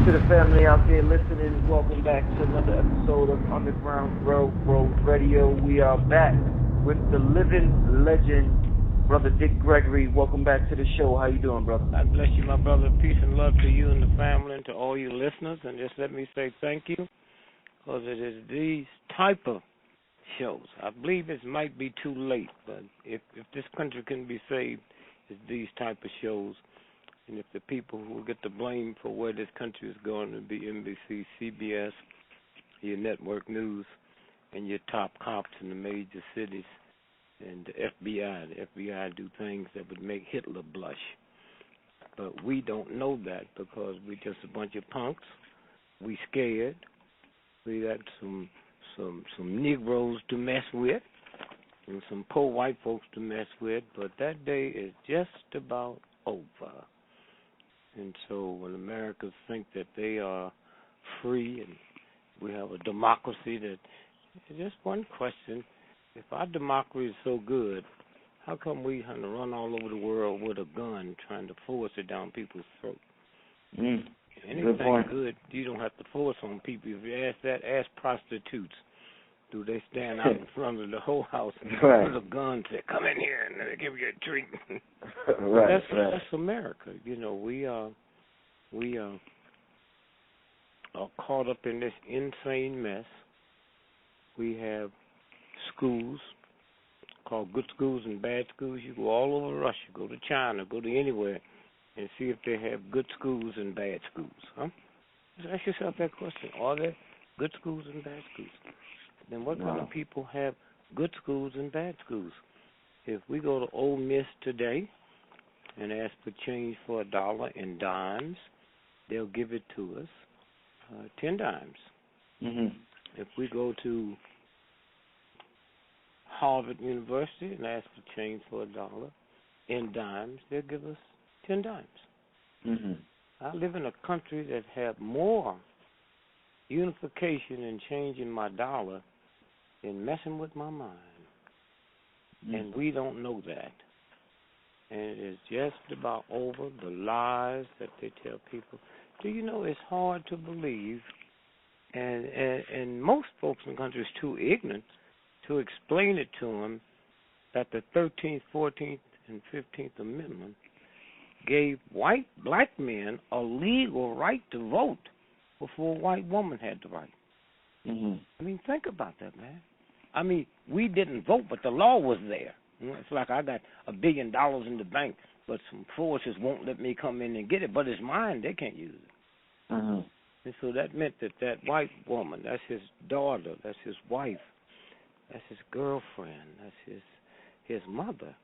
To the family out there listening, welcome back to another episode of Underground Railroad Radio. We are back with the living legend, Brother Dick Gregory. Welcome back to the show. How you doing, brother? God bless you, my brother. Peace and love to you and the family and to all you listeners. And just let me say thank you, because it is these type of shows. I believe it might be too late, but if this country can be saved, it's these type of shows. And if the people who get the blame for where this country is going to be NBC, CBS, your network news, and your top cops in the major cities, and the FBI do things that would make Hitler blush. But we don't know that because we're just a bunch of punks. We scared. We got some Negroes to mess with and some poor white folks to mess with, but that day is just about over. And so when Americans think that they are free and we have a democracy, that just one question: if our democracy is so good, how come we have to run all over the world with a gun trying to force it down people's throats? Anything good, you don't have to force on people. If you ask prostitutes, do they stand out in front of the whole house with a gun and say, "Come in here," and they give you a treat? That's America. You know, we are caught up in this insane mess. We have schools called good schools and bad schools. You go all over Russia, go to China, go to anywhere, and see if they have good schools and bad schools. Huh? Just ask yourself that question: are there good schools and bad schools? Then what kind of people have good schools and bad schools? If we go to Ole Miss today and ask for change for $1 in dimes, they'll give it to us 10 dimes. Mm-hmm. If we go to Harvard University and ask for change for $1 in dimes, they'll give us 10 dimes. Mm-hmm. I live in a country that have more unification and changing my dollar than messing with my mind. Mm-hmm. And we don't know that. And it is just about over, the lies that they tell people. Do you know it's hard to believe, and most folks in the country is too ignorant to explain it to them, that the 13th, 14th, and 15th Amendment gave black men a legal right to vote before a white woman had the right. Mm-hmm. I mean, think about that, man. I mean, we didn't vote, but the law was there. It's like I got $1 billion in the bank, but some forces won't let me come in and get it, but it's mine. They can't use it. Mm-hmm. And so that meant that white woman, that's his daughter, that's his wife, that's his girlfriend, that's his mother,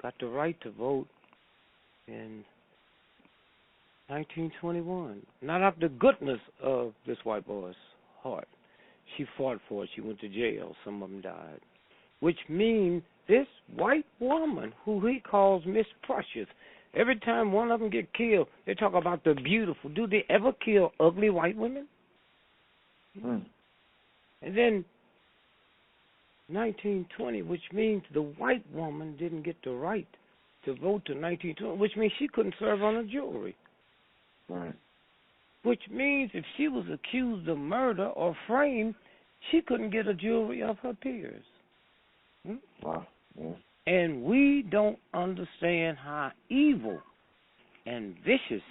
got the right to vote in 1921. Not out of the goodness of this white boy's heart. She fought for it. She went to jail. Some of them died. Which means this white woman, who he calls Miss Precious, every time one of them get killed, they talk about the beautiful. Do they ever kill ugly white women? Mm. And then 1920, which means the white woman didn't get the right to vote to 1920, which means she couldn't serve on a jury. Right. Which means if she was accused of murder or framed, she couldn't get a jury of her peers. Wow. Yeah. And we don't understand how evil and vicious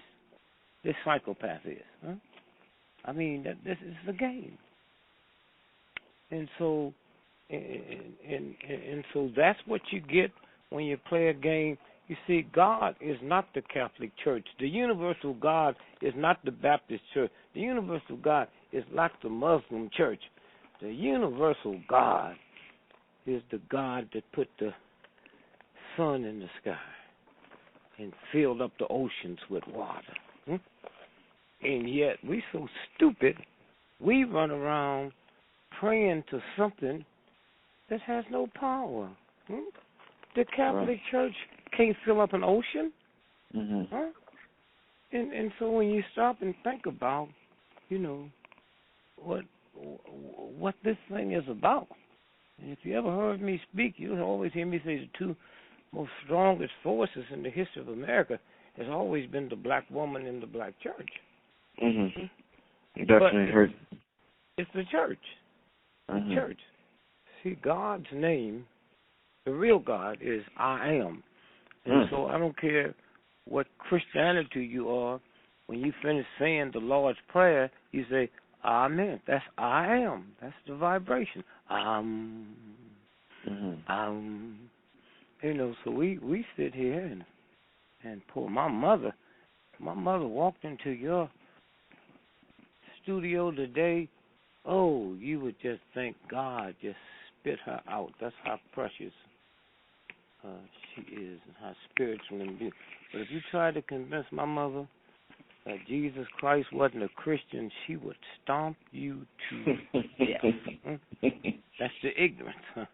this psychopath is. Huh? I mean, this is the game. And so, and so that's what you get when you play a game. You see, God is not the Catholic Church. The universal God is not the Baptist Church. The universal God is like the Muslim Church. The universal God is the God that put the sun in the sky and filled up the oceans with water. And yet we so stupid, we run around praying to something that has no power. The Catholic Church can't fill up an ocean. Mm-hmm. Huh? And so when you stop and think about, you know, what this thing is about, and if you ever heard me speak, you'll always hear me say the two most strongest forces in the history of America has always been the black woman and the black church. Definitely heard. It's the church. The church. See, God's name, the real God, is I am. And so I don't care what Christianity you are. When you finish saying the Lord's Prayer, you say, Amen. That's I am. That's the vibration. You know, so we sit here and poor my mother walked into your studio today. Oh, you would just think God just spit her out. That's how precious she is and how spiritual and beautiful. But if you try to convince my mother that Jesus Christ wasn't a Christian, she would stomp you to death. That's the ignorance.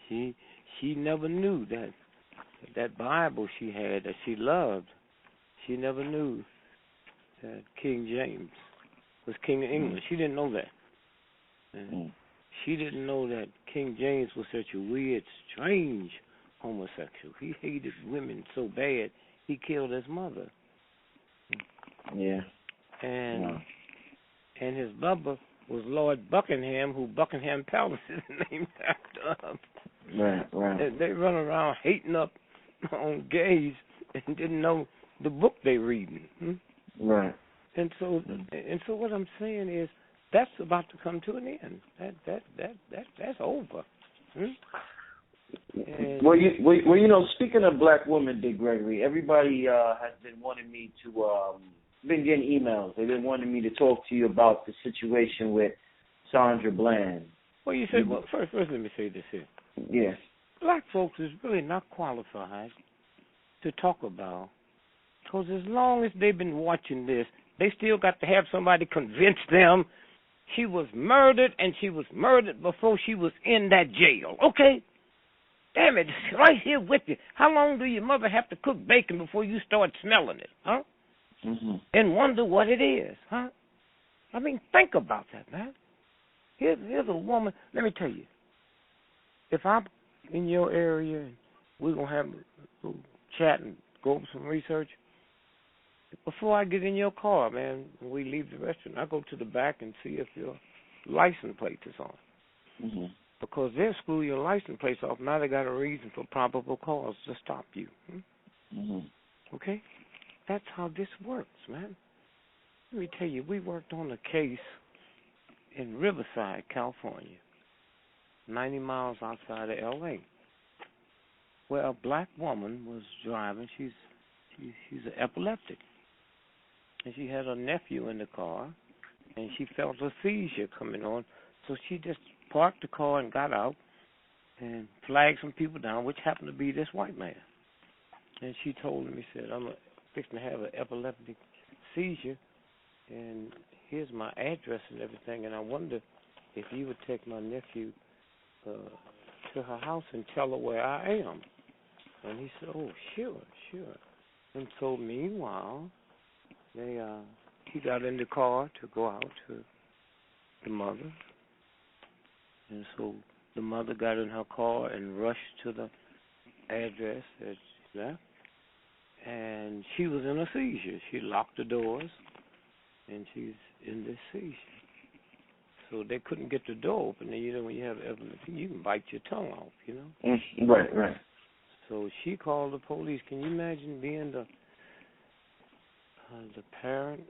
She never knew that Bible she had that she loved. She never knew that King James was King of England. She didn't know that. And she didn't know that King James was such a weird, strange homosexual. He hated women so bad he killed his mother. Yeah. And his brother was Lord Buckingham, who Buckingham Palace is named after. Right. And they run around hating up on gays and didn't know the book they reading. Right. And so what I'm saying is that's about to come to an end. That's over. Well, you know, speaking of black women, Dick Gregory, everybody has been wanting me to, been getting emails. They've been wanting me to talk to you about the situation with Sandra Bland. Well, you said, well, first let me say this here. Yes. Black folks is really not qualified to talk about, because as long as they've been watching this, they still got to have somebody convince them she was murdered, and she was murdered before she was in that jail. Okay? Damn it, it's right here with you. How long do your mother have to cook bacon before you start smelling it, huh? And wonder what it is, huh? I mean, think about that, man. Here's a woman. Let me tell you. If I'm in your area and we're going to have a little chat and go over some research, before I get in your car, man, when we leave the restaurant, I go to the back and see if your license plate is on. Because they'll screw your license plate off. Now they got a reason for probable cause to stop you. Okay? That's how this works, man. Let me tell you, we worked on a case in Riverside, California, 90 miles outside of L.A., where a black woman was driving. She's an epileptic. And she had her nephew in the car, and she felt a seizure coming on. So she just parked the car and got out and flagged some people down, which happened to be this white man. And she told him, he said, I'm fixing to have an epileptic seizure, and here's my address and everything, and I wonder if you would take my nephew to her house and tell her where I am. And he said, oh, sure. And so meanwhile, he got in the car to go out to the mother. And so the mother got in her car and rushed to the address that she left. And she was in a seizure. She locked the doors, and she's in this seizure. So they couldn't get the door open. And, you know, when you have epilepsy, you can bite your tongue off, you know. Right. So she called the police. Can you imagine being the parent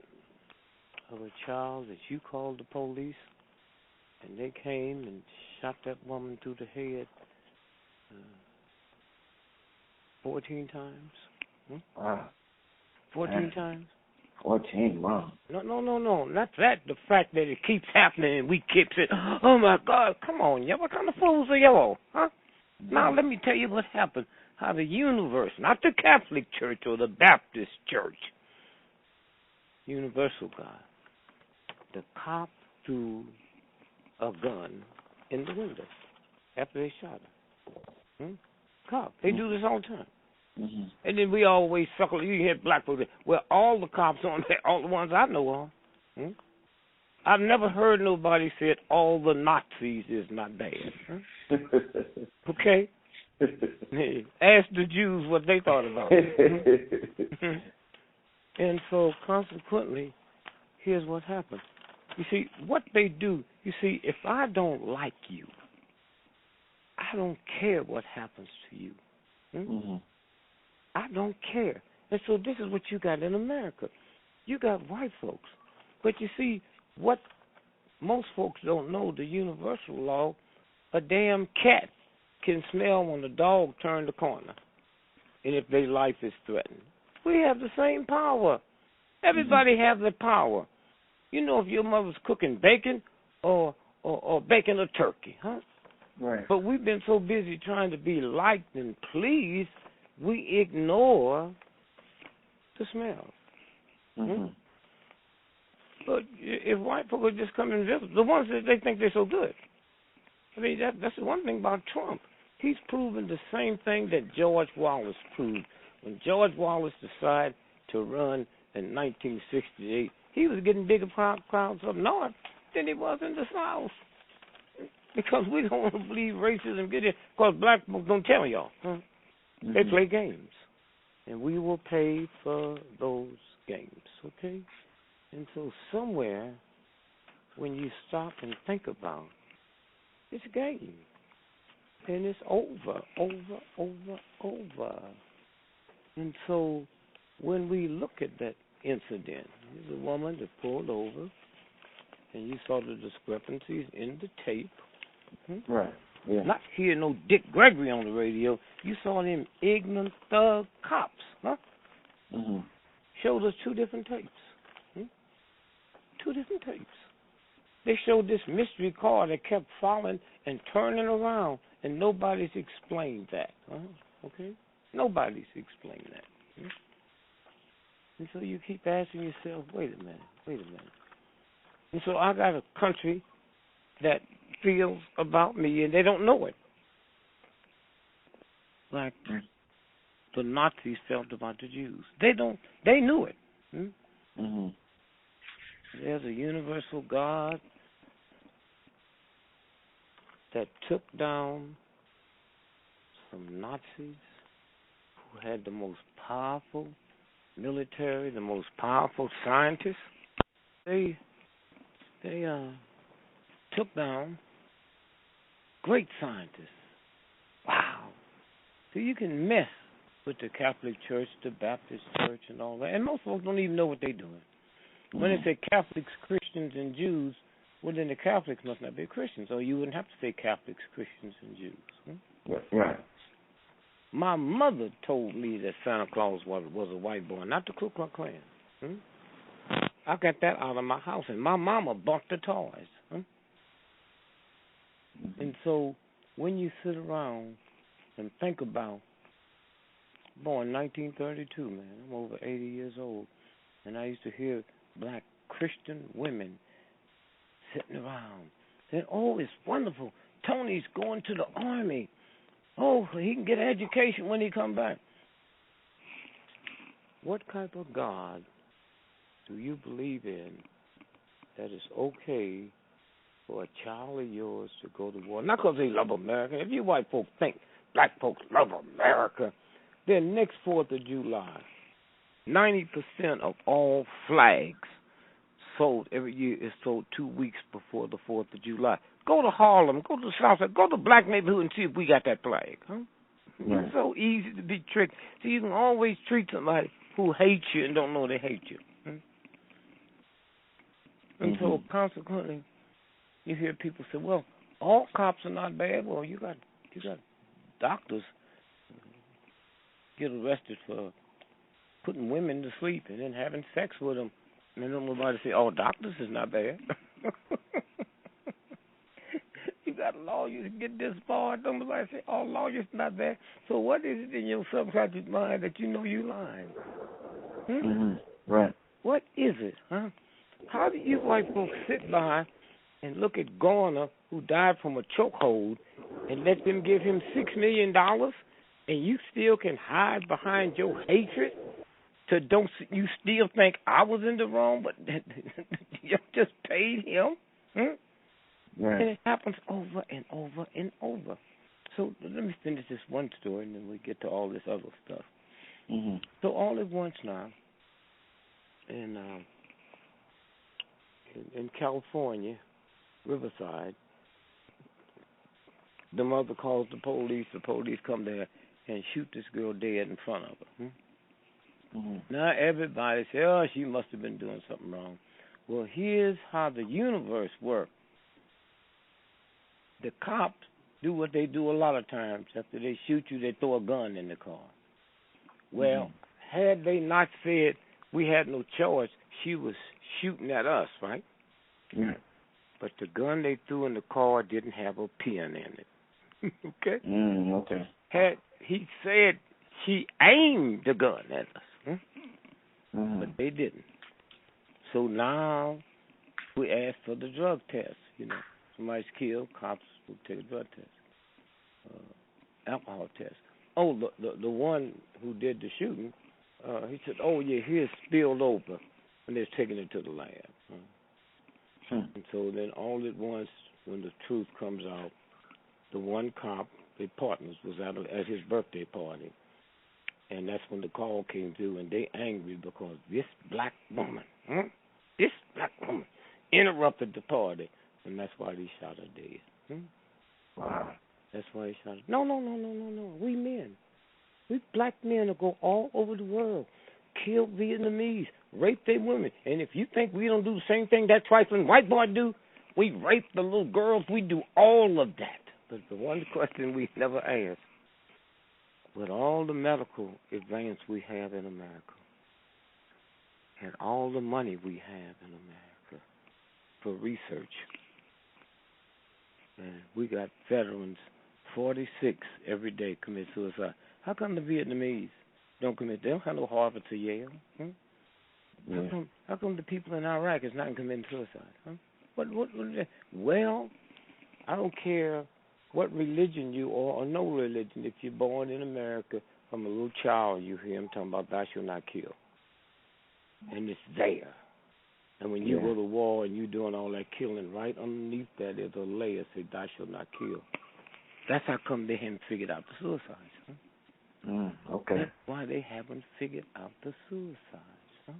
of a child that you called the police, and they came and shot that woman through the head 14 times? Wow. 14 times? 14, wow. No, not that. The fact that it keeps happening and we keep saying, oh, my God, come on, y'all. What kind of fools are y'all, huh? Now, let me tell you what happened. How the universe, not the Catholic Church or the Baptist Church, universal God, the cop threw a gun in the window after they shot her. Cop. They do this all the time. And then we always suckle. You hear black folks say, well, all the cops on there, all the ones I know of. I've never heard nobody say all the Nazis is not bad. Okay? Ask the Jews what they thought about it. And so, consequently, here's what happens. You see, what they do, you see, if I don't like you, I don't care what happens to you. I don't care. And so this is what you got in America. You got white folks. But you see, what most folks don't know, the universal law, a damn cat can smell when the dog turned the corner and if their life is threatened. We have the same power. Everybody has the power. You know if your mother's cooking bacon or baking a turkey, huh? Right. But we've been so busy trying to be liked and pleased, we ignore the smell. But if white people would just come and visit, the ones that they think they're so good. I mean, that's the one thing about Trump. He's proven the same thing that George Wallace proved. When George Wallace decided to run in 1968, he was getting bigger crowds up north than he was in the South. Because we don't want to believe racism. Because black folks don't tell y'all. They play games. And we will pay for those games, okay? And so somewhere, when you stop and think about it's a game. And it's over. And so when we look at that incident, there's a woman that pulled over, and you saw the discrepancies in the tape. Right. Yeah. Not hear no Dick Gregory on the radio. You saw them ignorant thug cops, huh? Showed us two different tapes. Two different tapes. They showed this mystery car that kept following and turning around, and nobody's explained that. Okay? Nobody's explained that. And so you keep asking yourself, wait a minute. And so I got a country that feels about me, and they don't know it. Like the Nazis felt about the Jews. They knew it. There's a universal God that took down some Nazis who had the most powerful military, the most powerful scientists. They took down great scientists. Wow. So you can mess with the Catholic Church, the Baptist Church, and all that. And most folks don't even know what they're doing. When they say Catholics, Christians, and Jews, well, then the Catholics must not be Christians, or you wouldn't have to say Catholics, Christians, and Jews. Right. My mother told me that Santa Claus was a white boy, not the Ku Klux Klan. I got that out of my house, and my mama bought the toys. And so when you sit around and think about, born 1932, man, I'm over 80 years old, and I used to hear black Christian women sitting around saying, oh, it's wonderful. Tony's going to the army. Oh, he can get an education when he come back. What type of God do you believe in that it's okay for a child of yours to go to war? Not because they love America. If you white folks think black folks love America, then next 4th of July, 90% of all flags sold every year is sold 2 weeks before the 4th of July. Go to Harlem, go to the South Side, go to the black neighborhood and see if we got that flag. Right. It's so easy to be tricked. So you can always treat somebody who hates you and don't know they hate you. And so consequently, you hear people say, well, all cops are not bad. Well, you got doctors get arrested for putting women to sleep and then having sex with them. And then nobody say, oh, doctors is not bad. You got lawyers get this far. Nobody say, oh, lawyers not bad. So what is it in your subconscious mind that you know you lying? Right. What is it, huh? How do you white folks sit by and look at Garner, who died from a chokehold, and let them give him $6 million, and you still can hide behind your hatred? You still think I was in the wrong, but you just paid him? Right. And it happens over and over and over. So let me finish this one story, and then we get to all this other stuff. So all at once now, in in California, Riverside. The mother calls the police come there and shoot this girl dead in front of her. Now everybody says, oh, she must have been doing something wrong. Well, here's how the universe works. The cops do what they do a lot of times. After they shoot you, they throw a gun in the car. Well, had they not said we had no choice, she was shooting at us, right? Yeah. But the gun they threw in the car didn't have a pin in it. Okay? Okay. Had he said she aimed the gun at us, but they didn't. So now we ask for the drug test. You know, somebody's killed, cops will take a drug test, alcohol test. Oh, the one who did the shooting, he said, oh, yeah, here's spilled over, and they're taking it to the lab. And so then all at once, when the truth comes out, the one cop, their partners, was at his birthday party. And that's when the call came through, and they angry because this black woman interrupted the party, and that's why they shot her dead. Wow. That's why they shot her. No. We men. We black men will go all over the world, kill Vietnamese, rape their women. And if you think we don't do the same thing that trifling white boy do, we rape the little girls, we do all of that. But the one question we never ask, with all the medical advance we have in America, and all the money we have in America for research, and we got veterans, 46 every day commit suicide. How come the Vietnamese don't commit? They don't have no Harvard to Yale. How come the people in Iraq is not committing suicide? What is that? Well, I don't care what religion you are or no religion. If you're born in America, from a little child, you hear them talking about thou shalt not kill. And it's there. And when you go to war and you're doing all that killing, right underneath that is a layer say thou shalt not kill. That's how come they haven't figured out the suicides. Okay. That's why they haven't figured out the suicides.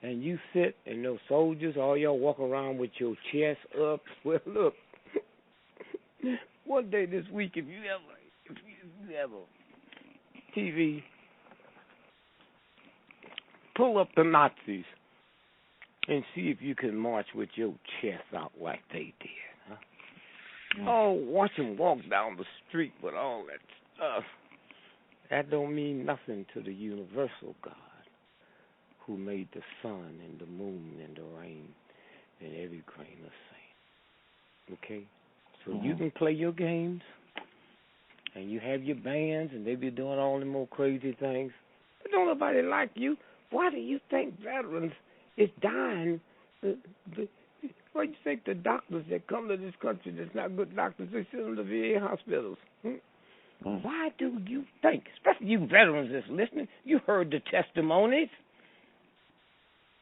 And you sit and those soldiers, all y'all walk around with your chest up. Well, look, one day this week, if you ever TV, pull up the Nazis and see if you can march with your chest out like they did. Oh, watch them walk down the street with all that stuff. That don't mean nothing to the universal God who made the sun and the moon and the rain and every grain of sand. Okay? So you can play your games and you have your bands and they be doing all the more crazy things. But don't nobody like you. Why do you think veterans is dying? Why do you think the doctors that come to this country that's not good doctors, they sit in the VA hospitals? Why do you think, especially you veterans that's listening, you heard the testimonies.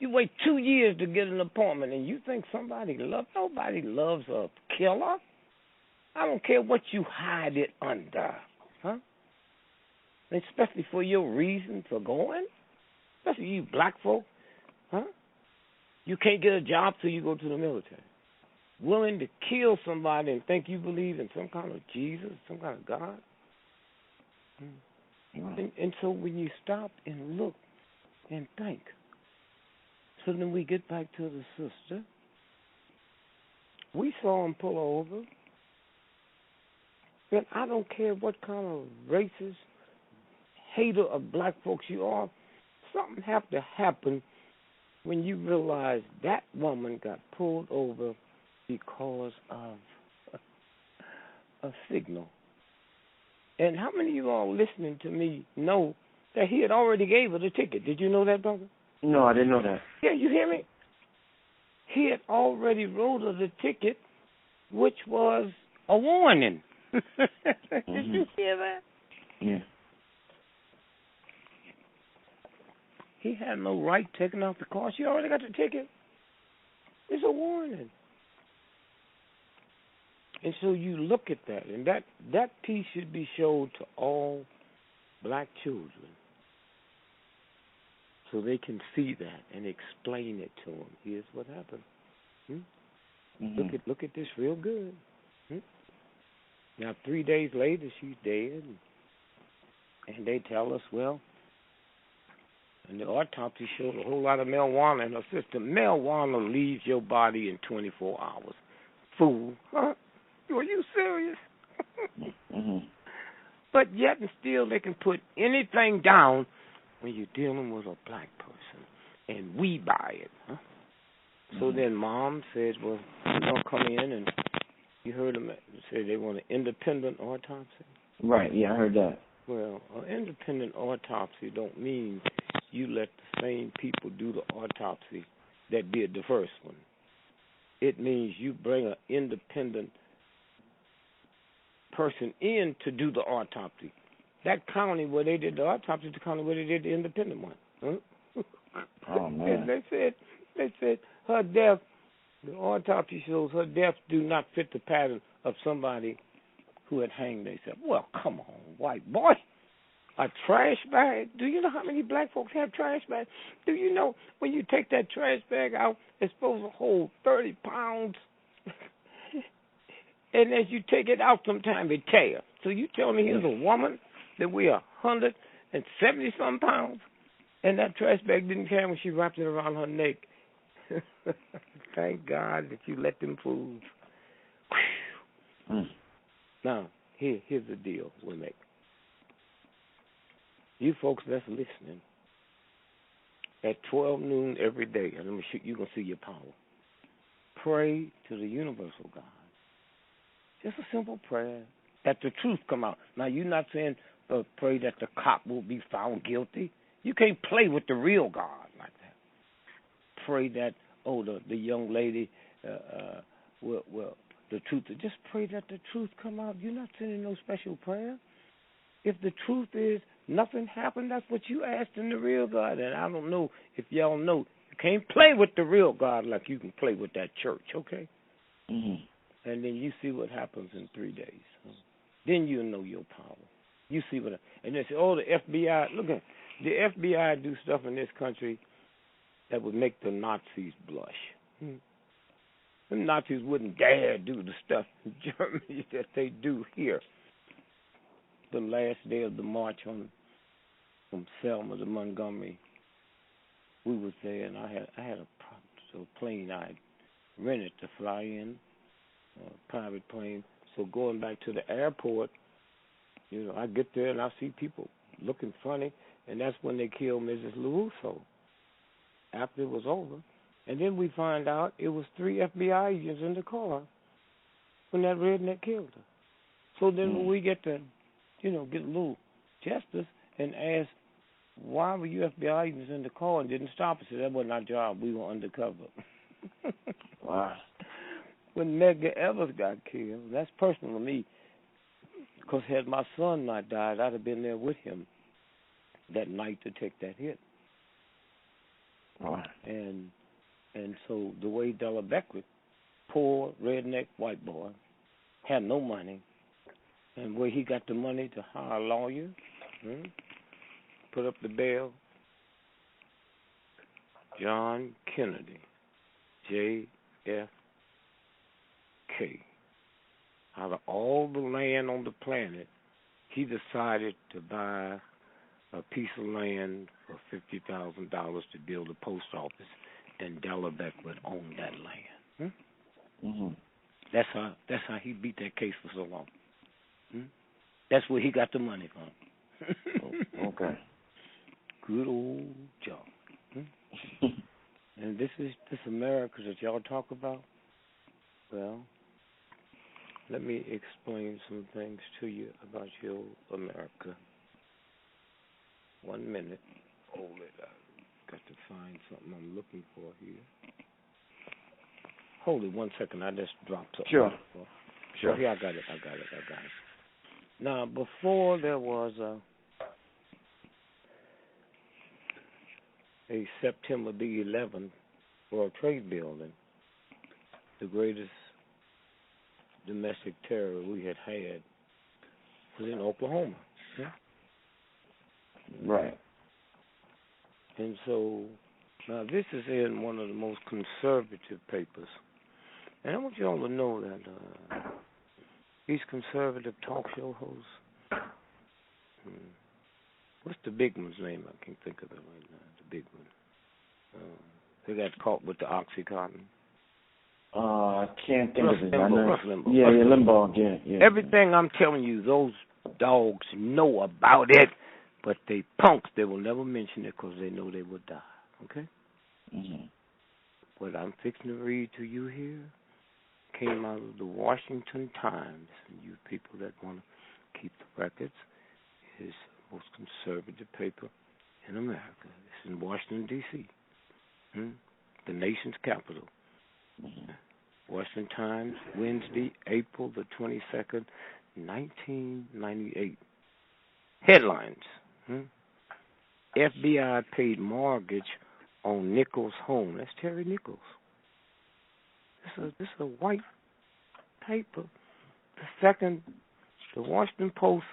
You wait 2 years to get an appointment, and you think nobody loves a killer? I don't care what you hide it under, especially for your reason for going, especially you black folk, You can't get a job till you go to the military. Willing to kill somebody and think you believe in some kind of Jesus, some kind of God. And so when you stop and look and think, so then we get back to the sister. We saw him pull over. And I don't care what kind of racist hater of black folks you are, something have to happen when you realize that woman got pulled over because of a signal. And how many of you all listening to me know that he had already gave her the ticket? Did you know that, brother? No, I didn't know that. Yeah, you hear me? He had already wrote her the ticket, which was a warning. Did you hear that? Yeah. He had no right taking off the car. She already got the ticket. It's a warning. And so you look at that, and that piece should be showed to all black children so they can see that and explain it to them. Here's what happened. Look at this real good. Now 3 days later, she's dead, and they tell us, well, and the autopsy showed a whole lot of marijuana in her system. Marijuana leaves your body in 24 hours. Fool. Huh? Are you serious? But yet and still they can put anything down when you're dealing with a black person, and we buy it. Huh? So then Mom said, well, we're going to come in, and you heard them say they want an independent autopsy? Right, yeah, I heard that. Well, an independent autopsy don't mean you let the same people do the autopsy that did the first one. It means you bring an independent person in to do the autopsy. That county where they did the autopsy is the county where they did the independent one. Huh? Oh, man. And they said her death, the autopsy shows her death do not fit the pattern of somebody who had hanged themselves. Well, come on, white boy. A trash bag? Do you know how many black folks have trash bags? Do you know when you take that trash bag out, it's supposed to hold 30 pounds? And as you take it out, sometimes it tears. So you tell me here's a woman that weighs 170-some pounds, and that trash bag didn't carry when she wrapped it around her neck. Thank God that you let them fools. Now, here's the deal we'll make. You folks that's listening, at 12 noon every day, and you're going to see your power. Pray to the universal God. Just a simple prayer that the truth come out. Now, you're not saying pray that the cop will be found guilty. You can't play with the real God like that. Pray that, the young lady, the truth. Just pray that the truth come out. You're not sending no special prayer. If the truth is nothing happened, that's what you asked in the real God. And I don't know if y'all know, you can't play with the real God like you can play with that church, okay? And then you see what happens in 3 days. Then you know your power. You see what, and they say, the FBI, look at the FBI do stuff in this country that would make the Nazis blush. The Nazis wouldn't dare do the stuff in Germany that they do here. The last day of the march from Selma to Montgomery, we was there, and I had a plane I had rented to fly in, a private plane. So going back to the airport, I get there and I see people looking funny, and that's when they killed Mrs. LaRusso. After it was over, and then we find out it was 3 FBI agents in the car when that redneck killed her. So then when we get to get a little justice and ask, why were you FBI agents in the car and didn't stop us? That wasn't our job. We were undercover. Wow. When Medgar Evers got killed, that's personal to me, because had my son not died, I'd have been there with him that night to take that hit. Wow. And so the way Della Beckwith, poor redneck white boy, had no money, and where he got the money to hire a lawyer, put up the bail, John Kennedy, JFK, out of all the land on the planet, he decided to buy a piece of land for $50,000 to build a post office, and Della Beckwith owned that land. That's how he beat that case for so long. That's where he got the money from. Okay. Good old John. And this America that y'all talk about, well, let me explain some things to you about your America. 1 minute. Hold it. I've got to find something I'm looking for here. Hold it 1 second. I just dropped something. Sure. Oh, yeah, I got it. Now, before there was a September the 11th World Trade Building, the greatest domestic terror we had was in Oklahoma. Right. And so now this is in one of the most conservative papers. And I want you all to know that these conservative talk show hosts, what's the big one's name? I can't think of it right now. The big one. They got caught with the Oxycontin. I can't think of it. Rush Limbaugh. Yeah, Limbaugh. Yeah. Everything I'm telling you, those dogs know about it, but they punks. They will never mention it because they know they will die. Okay? Mm-hmm. What I'm fixing to read to you here came out of the Washington Times. And you people that want to keep the records, is the most conservative paper in America. It's in Washington, D.C., the nation's capital. Washington Times, Wednesday, April the 22nd, 1998. Headlines. FBI paid mortgage on Nichols' home. That's Terry Nichols. This is a white paper. The second, the Washington Post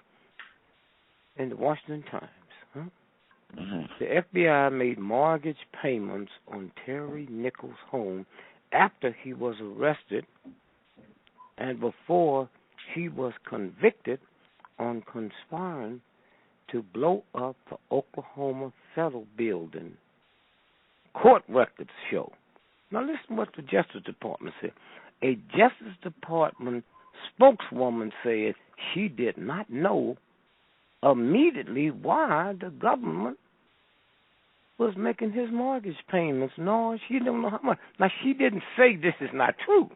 and the Washington Times. The FBI made mortgage payments on Terry Nichols' home after he was arrested and before he was convicted on conspiring to blow up the Oklahoma Federal Building. Court records show. Now listen what the Justice Department said. A Justice Department spokeswoman said she did not know immediately why the government was making his mortgage payments. No, she didn't know how much. Now, she didn't say this is not true.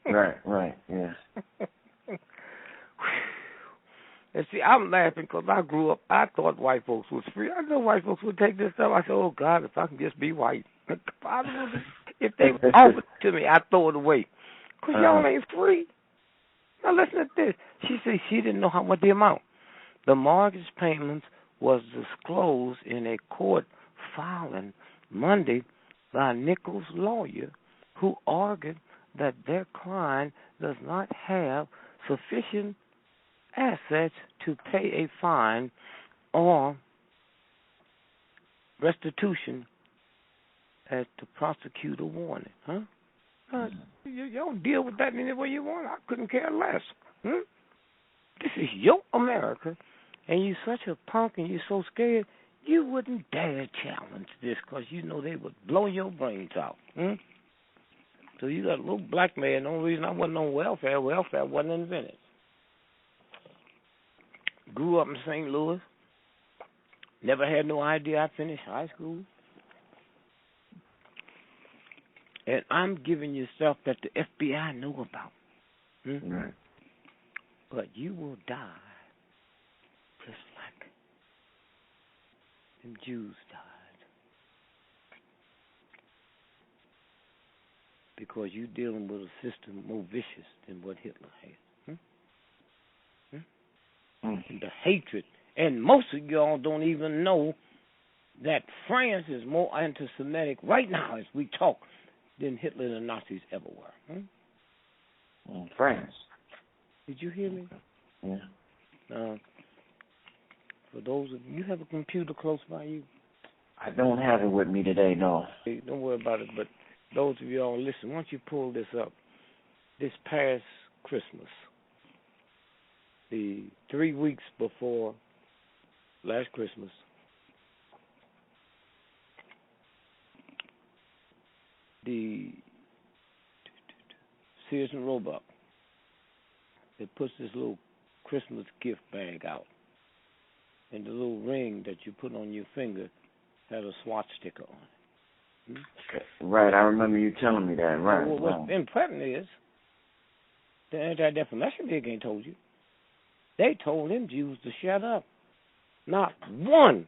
Right, yeah. And see, I'm laughing because I grew up, I thought white folks was free. I know white folks would take this stuff. I said, oh, God, if I can just be white. If they offered it to me, I'd throw it away. Because y'all ain't free. Now, listen to this. She said she didn't know how much the amount. The mortgage payments was disclosed in a court filing Monday by Nichols' lawyer, who argued that their client does not have sufficient assets to pay a fine or restitution as the prosecutor wanted. You don't deal with that any way you want. I couldn't care less. This is your America, and you're such a punk and you're so scared, you wouldn't dare challenge this because you know they would blow your brains out. So you got a little black man. The only reason I wasn't on welfare wasn't invented. Grew up in St. Louis. Never had no idea I finished high school. And I'm giving you stuff that the FBI know about. Right. But you will die just like them Jews died. Because you're dealing with a system more vicious than what Hitler had. The hatred. And most of y'all don't even know that France is more anti-Semitic right now as we talk than Hitler and the Nazis ever were. France. Did you hear me? Yeah. For those of you have a computer close by you? I don't have it with me today, no. Hey, don't worry about it, but those of you all listen, once you pull this up, this past Christmas, the 3 weeks before last Christmas, the Sears and Roebuck, it puts this little Christmas gift bag out. And the little ring that you put on your finger had a swatch sticker on it. Right, I remember you telling me that. Right. Well, what's important is the Anti-Defamation League ain't told you. They told them Jews to shut up. Not once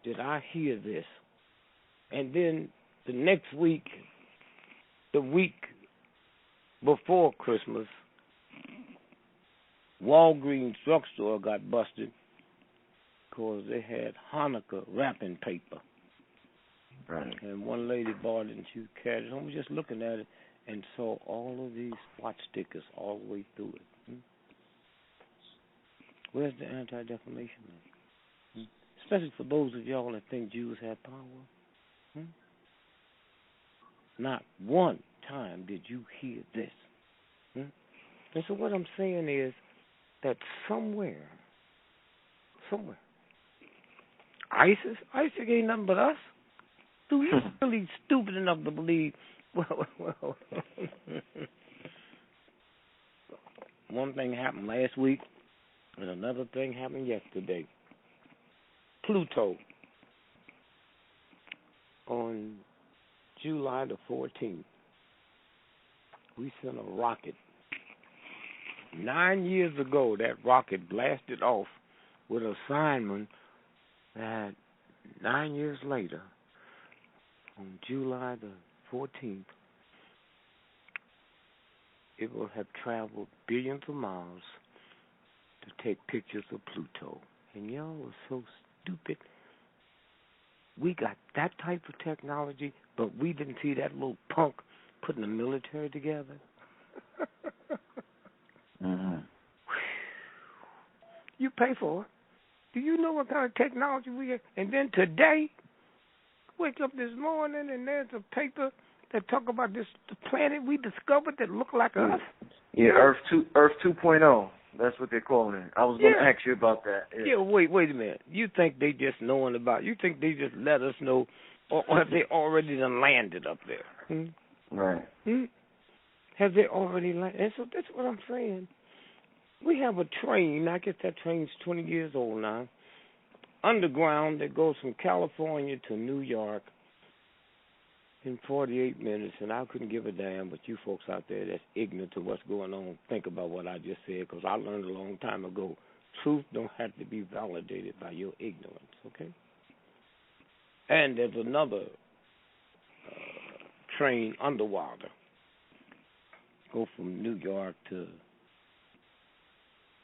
did I hear this. And then the next week, the week before Christmas, Walgreens drugstore got busted because they had Hanukkah wrapping paper. Right. And one lady bought it and she carried it home. I was just looking at it and saw all of these swatch stickers all the way through it. Where's the Anti-Defamation League? especially for those of y'all that think Jews have power. Not one time did you hear this. And so what I'm saying is that somewhere, ISIS ain't nothing but us. Do you really stupid enough to believe, well, one thing happened last week and another thing happened yesterday. Pluto, on July the 14th, we sent a rocket. 9 years ago, that rocket blasted off with an assignment that 9 years later, on July the 14th, it will have traveled billions of miles to take pictures of Pluto. And y'all are so stupid. We got that type of technology, but we didn't see that little punk putting the military together. You pay for it. Do you know what kind of technology we have? And then today, wake up this morning and there's a paper that talk about the planet we discovered that look like us. Yeah, Earth 2.0. That's what they're calling it. I was going to ask you about that. Yeah, wait a minute. You think they just knowing about? You think they just let us know, or have they already done landed up there? Right. Have they already landed? And so that's what I'm saying. We have a train. I guess that train's 20 years old now. Underground that goes from California to New York in 48 minutes, and I couldn't give a damn, but you folks out there that's ignorant to what's going on, think about what I just said, because I learned a long time ago, truth don't have to be validated by your ignorance, okay? And there's another train underwater, go from New York to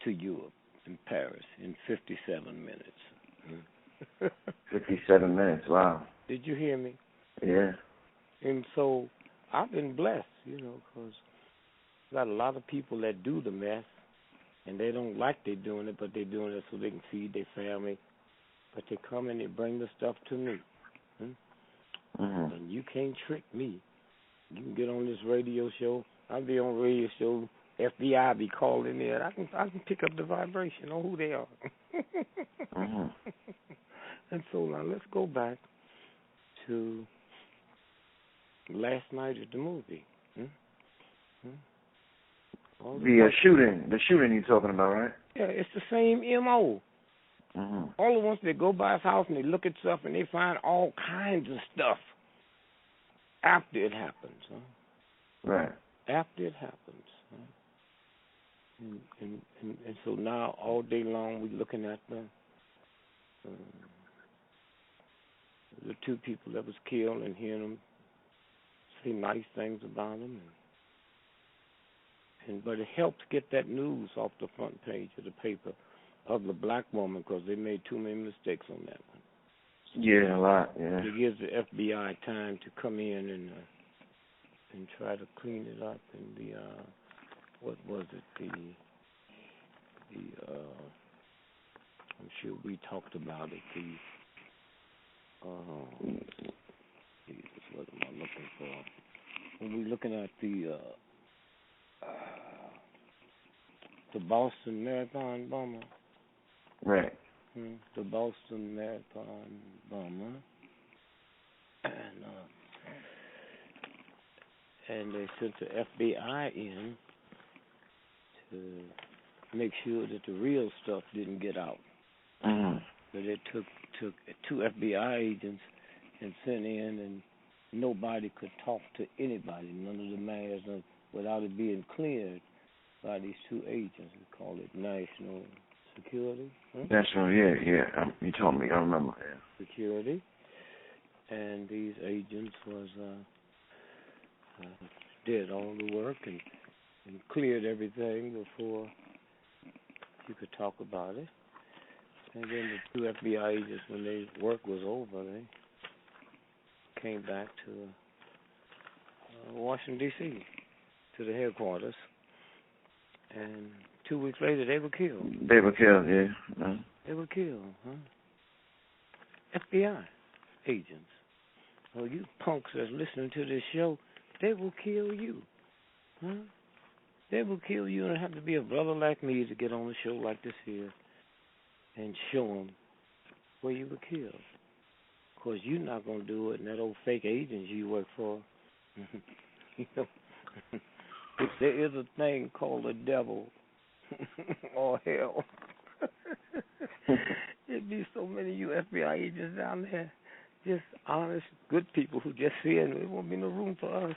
Europe, in Paris, in 57 minutes. 57 minutes, wow. Did you hear me? Yeah. And so I've been blessed, because got a lot of people that do the mess, and they don't like they're doing it, but they're doing it so they can feed their family. But they come and they bring the stuff to me. And you can't trick me. You can get on this radio show. I'll be on a radio show. FBI be calling in. I can pick up the vibration on who they are. And so now let's go back to last night at the movie. The shooting you're talking about, right? Yeah, it's the same MO. All the ones that go by his house and they look at stuff and they find all kinds of stuff after it happens. Right. After it happens. And so now all day long we're looking at the two people that was killed and hearing them say nice things about them. But it helps get that news off the front page of the paper of the black woman, because they made too many mistakes on that one. Yeah, a lot, yeah. It gives the FBI time to come in and try to clean it up. And the what was it? The I'm sure we talked about it. What am I looking for? When we're looking at the Boston Marathon bomber. Right. The Boston Marathon bomber. And they sent the FBI in to make sure that the real stuff didn't get out. So they took two FBI agents and sent in, and nobody could talk to anybody, none of the mayors, without it being cleared by these two agents. We call it national security. National, yeah. You told me, I remember. Yeah. Security. And these agents was did all the work and cleared everything before you could talk about it. And then the two FBI agents, when their work was over, they came back to Washington, D.C., to the headquarters. And 2 weeks later, they were killed. They were killed, yeah. They were killed, FBI agents or you punks that's listening to this show, they will kill you. Huh? They will kill you, and it have to be a brother like me to get on a show like this here and show them where you were killed. Because you're not going to do it, and that old fake agent you work for, you know, if there is a thing called the devil or hell, there'd be so many you FBI agents down there, just honest, good people who just see it, and there won't be no room for us.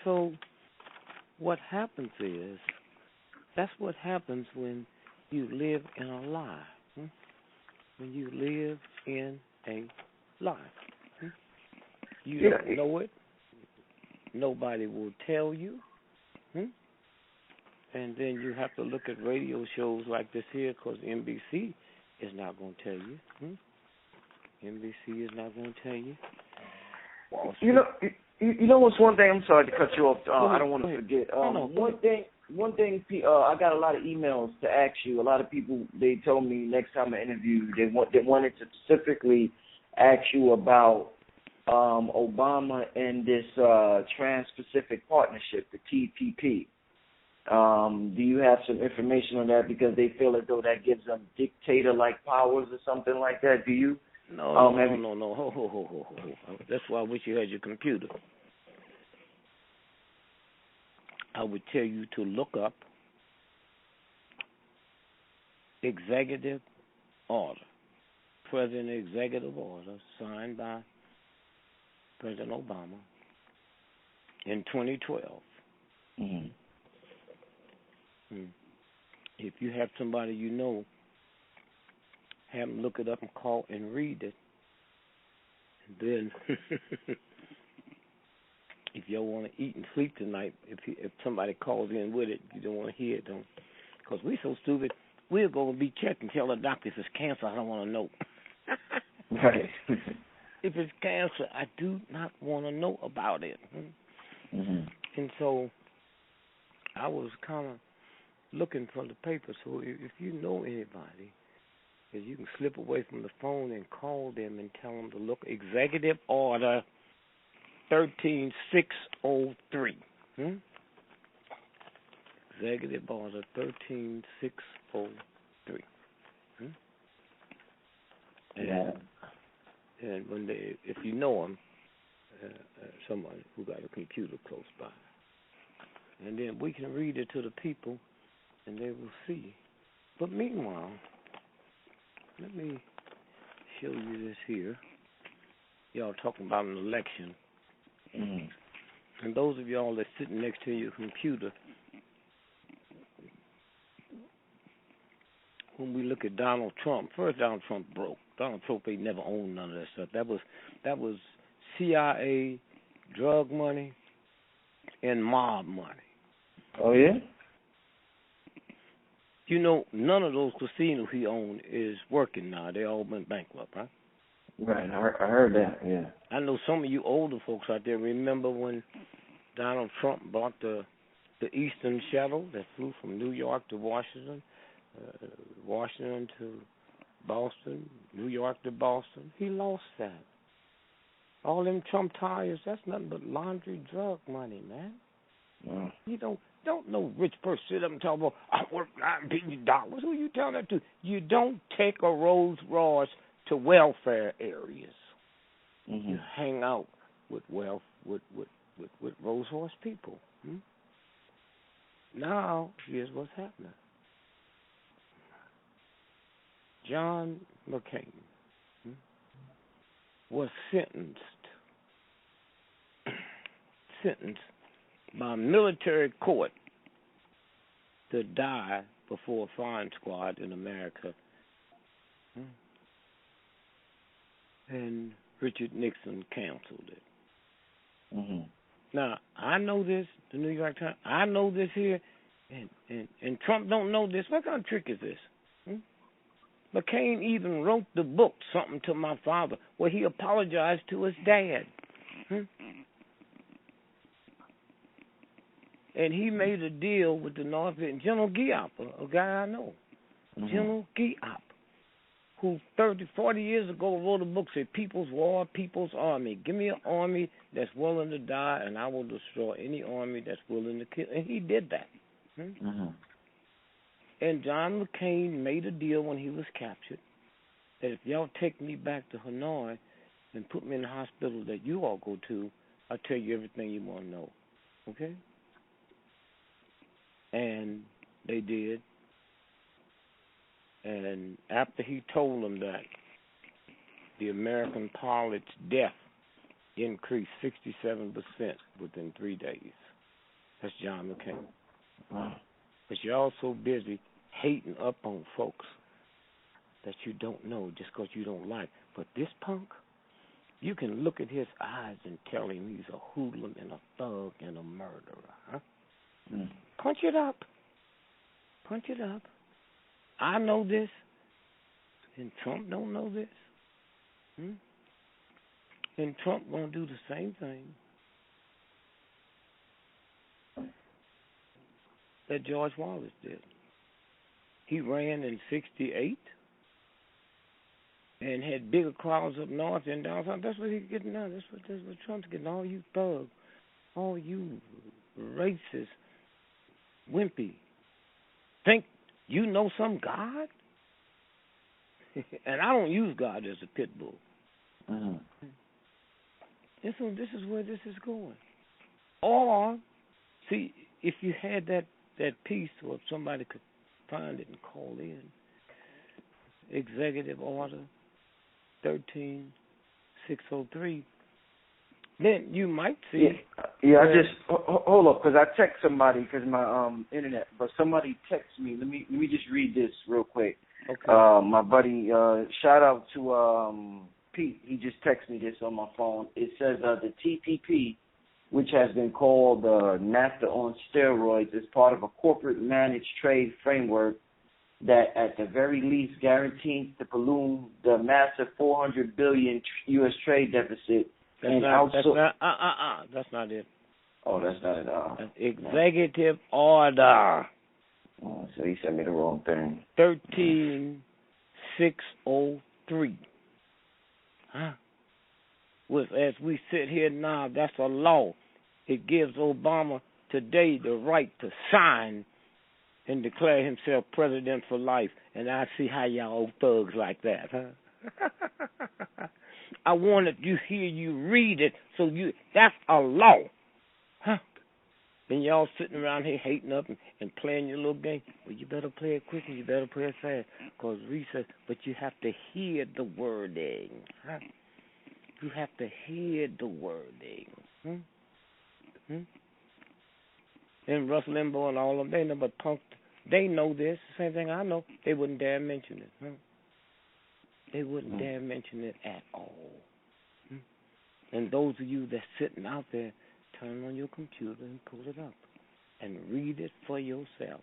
So what happens is, that's what happens when you live in a lie. When you live in a lie. You don't know it. Nobody will tell you. And then you have to look at radio shows like this here, because NBC is not going to tell you. NBC is not going to tell you. You know what's one thing? I'm sorry to cut you off. I don't want to forget. One thing. I got a lot of emails to ask you. A lot of people, they told me next time I interview, they wanted to specifically ask you about Obama and this Trans-Pacific Partnership, the TPP. Do you have some information on that? Because they feel as though that gives them dictator-like powers or something like that. Do you? No. Ho. That's why I wish you had your computer. I would tell you to look up executive order, President executive order signed by President Obama in 2012. If you have somebody you know, have them look it up and call and read it. And then, if y'all want to eat and sleep tonight, if somebody calls in with it, you don't want to hear it, don't. Because we're so stupid, we're going to be checked and tell the doctor if it's cancer. I don't want to know. Right. If it's cancer, I do not want to know about it. And so I was kind of looking for the paper. So if you know anybody, you can slip away from the phone and call them and tell them to look Executive Order 13603. Executive Order 13603. And when if you know them, someone who got a computer close by, and then we can read it to the people, and they will see. But meanwhile, let me show you this here. Y'all talking about an election. And those of y'all that's sitting next to your computer, when we look at Donald Trump, first Donald Trump broke. Donald Trump ain't never owned none of that stuff. That was CIA, drug money, and mob money. Oh, yeah? You know, none of those casinos he owned is working now. They all went bankrupt, right? Right, I heard that, yeah. I know some of you older folks out there remember when Donald Trump bought the Eastern Shuttle that flew from New York to Washington, Washington to Boston, New York to Boston. He lost that. All them Trump tires, that's nothing but laundry drug money, man. Wow. You don't no rich person sit up and talk about, I work $9 billion. Who you telling that to? You don't take a Rolls Royce to welfare areas. You hang out with with Rolls Royce people. Now, here's what's happening. John McCain was sentenced by military court to die before a firing squad in America. And Richard Nixon canceled it. Now, I know this, the New York Times, I know this here, and Trump don't know this. What kind of trick is this? McCain even wrote the book, Something to My Father, where he apologized to his dad. And he made a deal with the North Vietnam, General Giap, a guy I know. General Giap. who 30, 40 years ago wrote a book, said, People's War, People's Army. Give me an army that's willing to die, and I will destroy any army that's willing to kill. And he did that. Mm-hmm. And John McCain made a deal when he was captured that if y'all take me back to Hanoi and put me in the hospital that you all go to, I'll tell you everything you want to know. Okay? And they did. And after he told them that, the American pilot's death increased 67% within 3 days. That's John McCain. Wow. But you're all so busy hating up on folks that you don't know just because you don't like. But this punk, you can look at his eyes and tell him he's a hoodlum and a thug and a murderer. Huh? Mm. Punch it up. Punch it up. I know this, and Trump don't know this. And Trump gonna do the same thing that George Wallace did. He ran in '68 and had bigger crowds up north and down south. That's what he's getting now. That's what Trump's getting. All you thugs, all you racist, wimpy, think you know some God? And I don't use God as a pit bull. Mm-hmm. And so this is where this is going. Or, see, if you had that piece, or if somebody could find it and call in, Executive Order 13603, then you might see. Yeah. I just hold up because I text somebody because my internet. But somebody texted me. Let me just read this real quick. Okay. My buddy, shout out to Pete. He just texted me this on my phone. It says the TPP, which has been called NAFTA on steroids, is part of a corporate managed trade framework that at the very least guarantees to balloon the massive $400 billion U.S. trade deficit. That's not it. Oh, that's not it. That's Executive Order. Oh, so he sent me the wrong thing. 13603. With as we sit here now, that's a law. It gives Obama today the right to sign and declare himself president for life. And I see how y'all thugs like that, huh? I wanted you hear you read it, so that's a law, huh? And y'all sitting around here hating up and playing your little game. Well, you better play it quick and you better play it fast, because research. But you have to hear the wording, huh? You have to hear the wording. And Russ Limbaugh and all of them, they know, but punk, they know this. The same thing I know. They wouldn't dare mention it. They wouldn't dare mention it at all. And those of you that's sitting out there, turn on your computer and pull it up and read it for yourself.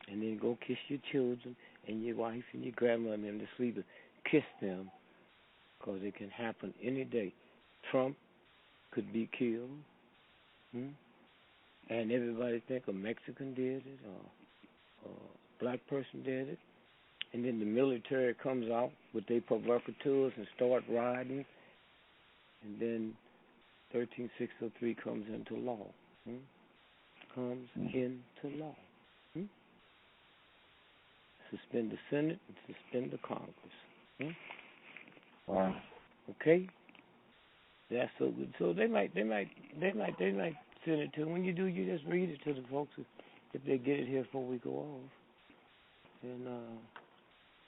And then go kiss your children and your wife and your grandmother and them to sleep. Kiss them, because it can happen any day. Trump could be killed. And everybody think a Mexican did it or a black person did it. And then the military comes out with their provocateurs and start riding. And then 13603 comes into law. Comes into law. Suspend the Senate and suspend the Congress. Wow. Okay? That's so good. So they might send it to. When you do, you just read it to the folks if they get it here before we go off.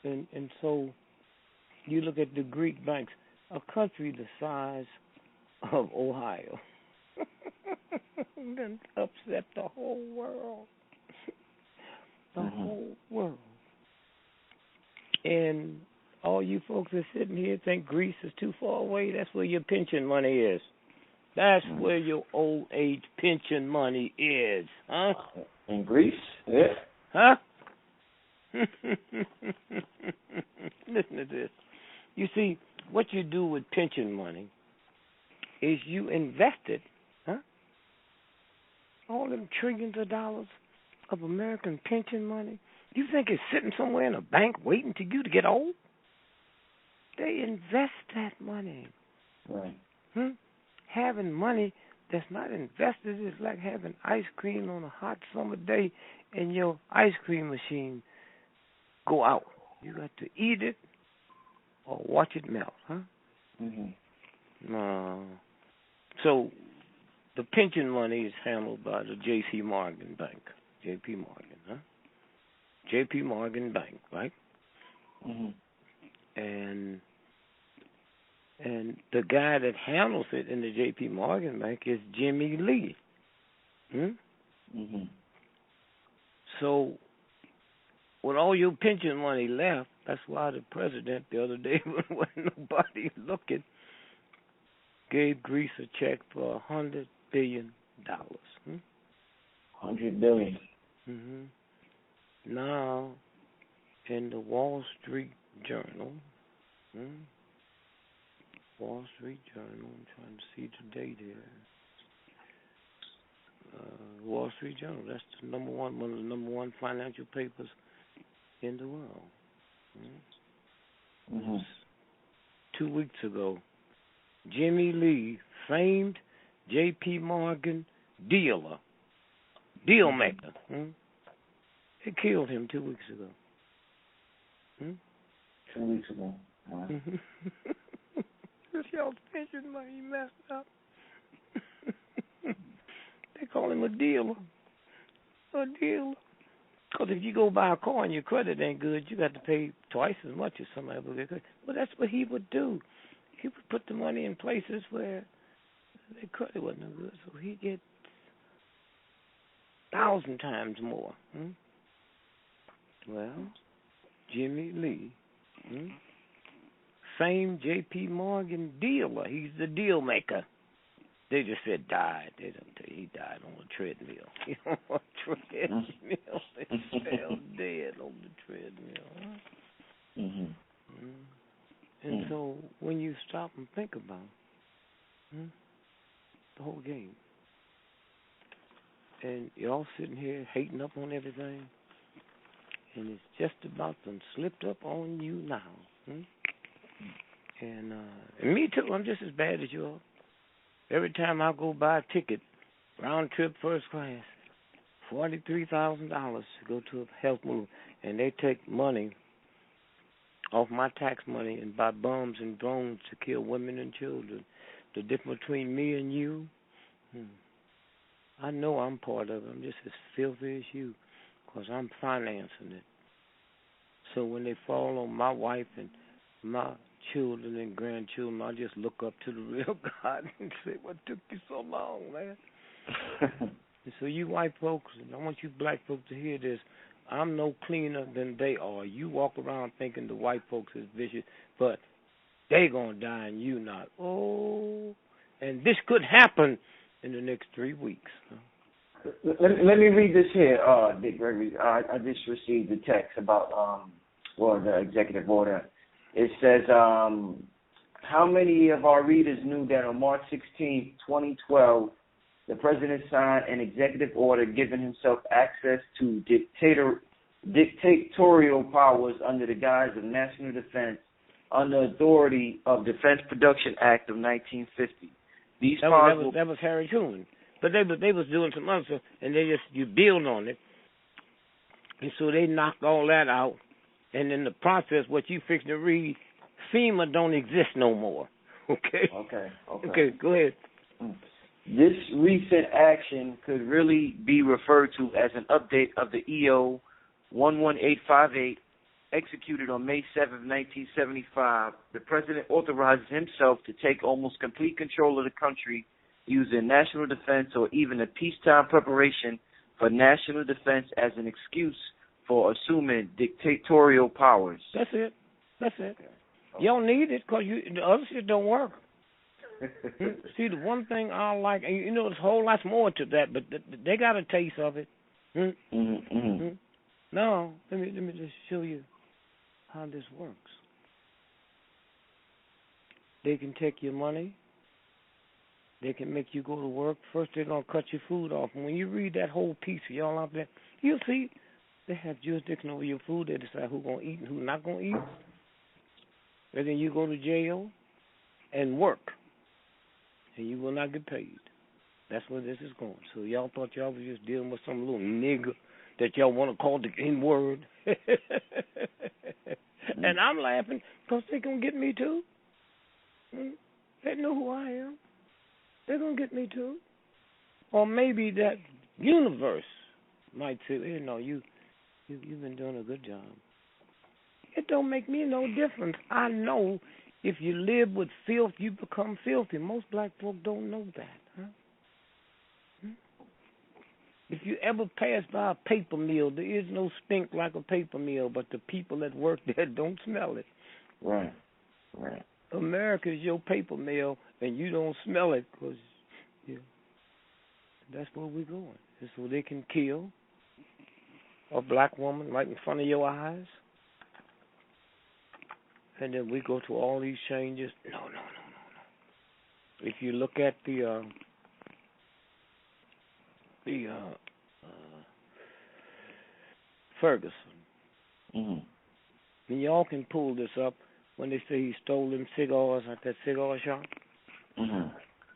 And so you look at the Greek banks, a country the size of Ohio, then upset the whole world. The whole world. And all you folks that sitting here think Greece is too far away. That's where your pension money is. That's where your old age pension money is, huh? In Greece? Yeah. Huh? Listen to this. You see, what you do with pension money is you invest it, huh? All them trillions of dollars of American pension money, You think it's sitting somewhere in a bank waiting for you to get old? They invest that money. Right. Having money that's not invested is like having ice cream on a hot summer day and your ice cream machine go out. You got to eat it or watch it melt, huh? No. So the pension money is handled by the J.C. Morgan Bank. J.P. Morgan, huh? J.P. Morgan Bank, right? And the guy that handles it in the J.P. Morgan Bank is Jimmy Lee. So with all your pension money left, that's why the president the other day, when nobody looking, gave Greece a check for $100 billion. $100 billion. Now, in the Wall Street Journal, Wall Street Journal, I'm trying to see the date here. Wall Street Journal, that's the one of the number one financial papers in the world. 2 weeks ago, Jimmy Lee, famed J.P. Morgan deal maker. They killed him 2 weeks ago. 2 weeks ago. This y'all's pension money messed up. They call him a dealer. Because if you go buy a car and your credit ain't good, you got to pay twice as much as somebody would get. Well, that's what he would do. He would put the money in places where their credit wasn't no good, so he get 1,000 times more. Well, Jimmy Lee, famed J.P. Morgan dealer. He's the deal maker. They just said died. They don't tell you he died on a treadmill. He on a treadmill. They fell dead on the treadmill. And so when you stop and think about the whole game, and you're all sitting here hating up on everything, and it's just about done slipped up on you now. And me too, I'm just as bad as you are. Every time I go buy a ticket, round trip first class, $43,000 to go to a health move, and they take money off my tax money and buy bombs and drones to kill women and children. The difference between me and you, I know I'm part of it. I'm just as filthy as you because I'm financing it. So when they fall on my wife and my children and grandchildren, I just look up to the real God and say, what took you so long, man? And so you white folks, and I want you black folks to hear this, I'm no cleaner than they are. You walk around thinking the white folks is vicious, but they going to die and you not. Oh, and this could happen in the next 3 weeks. Let me read this here, Dick Gregory. I just received a text about the executive order. It says, how many of our readers knew that on March 16, 2012, the president signed an executive order giving himself access to dictatorial powers under the guise of national defense under authority of Defense Production Act of 1950. These powers that was Harry Truman. But they was doing some other stuff, and you build on it. And so they knocked all that out. And in the process, what you fixing to read, FEMA don't exist no more. Okay? Okay, go ahead. This recent action could really be referred to as an update of the EO 11858, executed on May 7, 1975. The president authorizes himself to take almost complete control of the country using national defense or even a peacetime preparation for national defense as an excuse for assuming dictatorial powers. That's it. Okay. You don't need it because the other shit don't work. See, the one thing I like, and you know, there's a whole lot more to that, but they got a taste of it. No, let me just show you how this works. They can take your money. They can make you go to work. First, they're going to cut your food off. And when you read that whole piece of y'all out there, you'll see They have jurisdiction over your food. They decide who's going to eat and who's not going to eat. And then you go to jail and work, and you will not get paid. That's where this is going. So y'all thought y'all was just dealing with some little nigger that y'all want to call the N-word. And I'm laughing because they're going to get me too. They know who I am. They're going to get me too. Or maybe that universe might say, hey, no, you've been doing a good job. It don't make me no difference. I know if you live with filth, you become filthy. Most black folk don't know that. Huh? If you ever pass by a paper mill, there is no stink like a paper mill, but the people that work there don't smell it. Right. America is your paper mill, and you don't smell it because that's where we're going. It's where they can kill a black woman right in front of your eyes. And then we go through all these changes. No. If you look at the Ferguson, and y'all can pull this up when they say he stole them cigars at that cigar shop.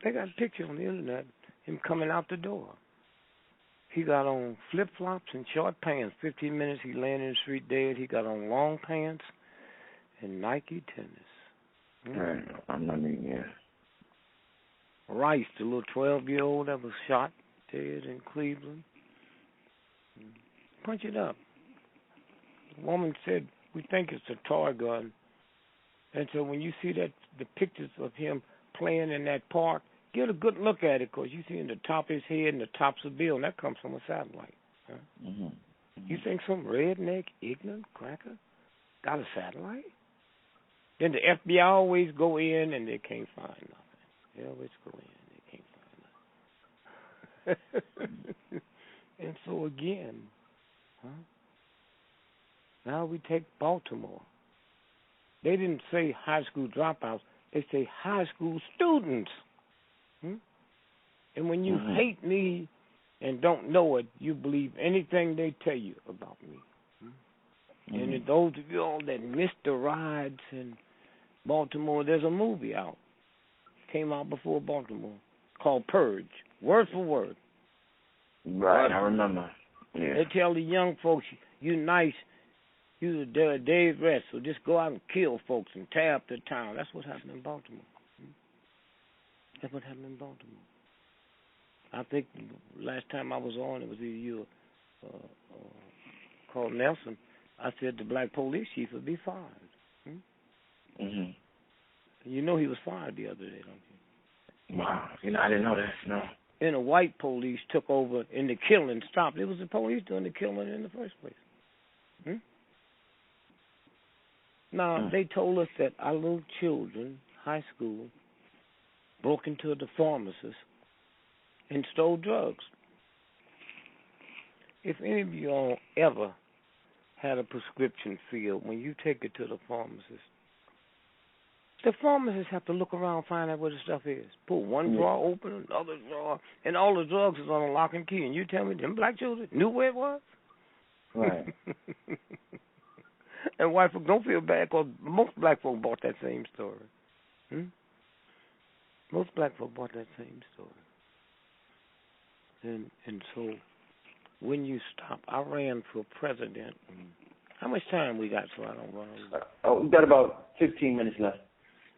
They got a picture on the internet, him coming out the door. He got on flip-flops and short pants. 15 minutes, he landed in the street dead. He got on long pants and Nike tennis. Right. I'm not even here. Rice, the little 12-year-old that was shot dead in Cleveland. Punch it up. The woman said, we think it's a toy gun. And so when you see the pictures of him playing in that park, get a good look at it, because you see in the top of his head and the tops of the bill, and that comes from a satellite. Huh? You think some redneck, ignorant cracker got a satellite? Then the FBI always go in and they can't find nothing. They always go in and they can't find nothing. And so again, now we take Baltimore. They didn't say high school dropouts. They say high school students. And when you hate me and don't know it, you believe anything they tell you about me. And if those of you all that missed the rides in Baltimore, there's a movie out. Came out before Baltimore called Purge, word for word. Right, I remember. Yeah. They tell the young folks, you nice, you a day's rest, so just go out and kill folks and tear up the town. That's what happened in Baltimore. That's what happened in Baltimore. I think last time I was on, it was either you or Carl Nelson. I said the black police chief would be fired. You know he was fired the other day, don't you? Wow. I didn't know that, no. And the white police took over and the killing stopped. It was the police doing the killing in the first place. Now, they told us that our little children, high school, broke into the pharmacist and stole drugs. If any of you all ever had a prescription filled, when you take it to the pharmacists have to look around and find out where the stuff is. Pull one drawer open, another drawer, and all the drugs is on a lock and key. And you tell me them black children knew where it was? Right. And white folk don't feel bad, because most black folk bought that same story. Most black folk bought that same story. And so when you stop, I ran for president. How much time we got so I don't run over? We got about 15 minutes left.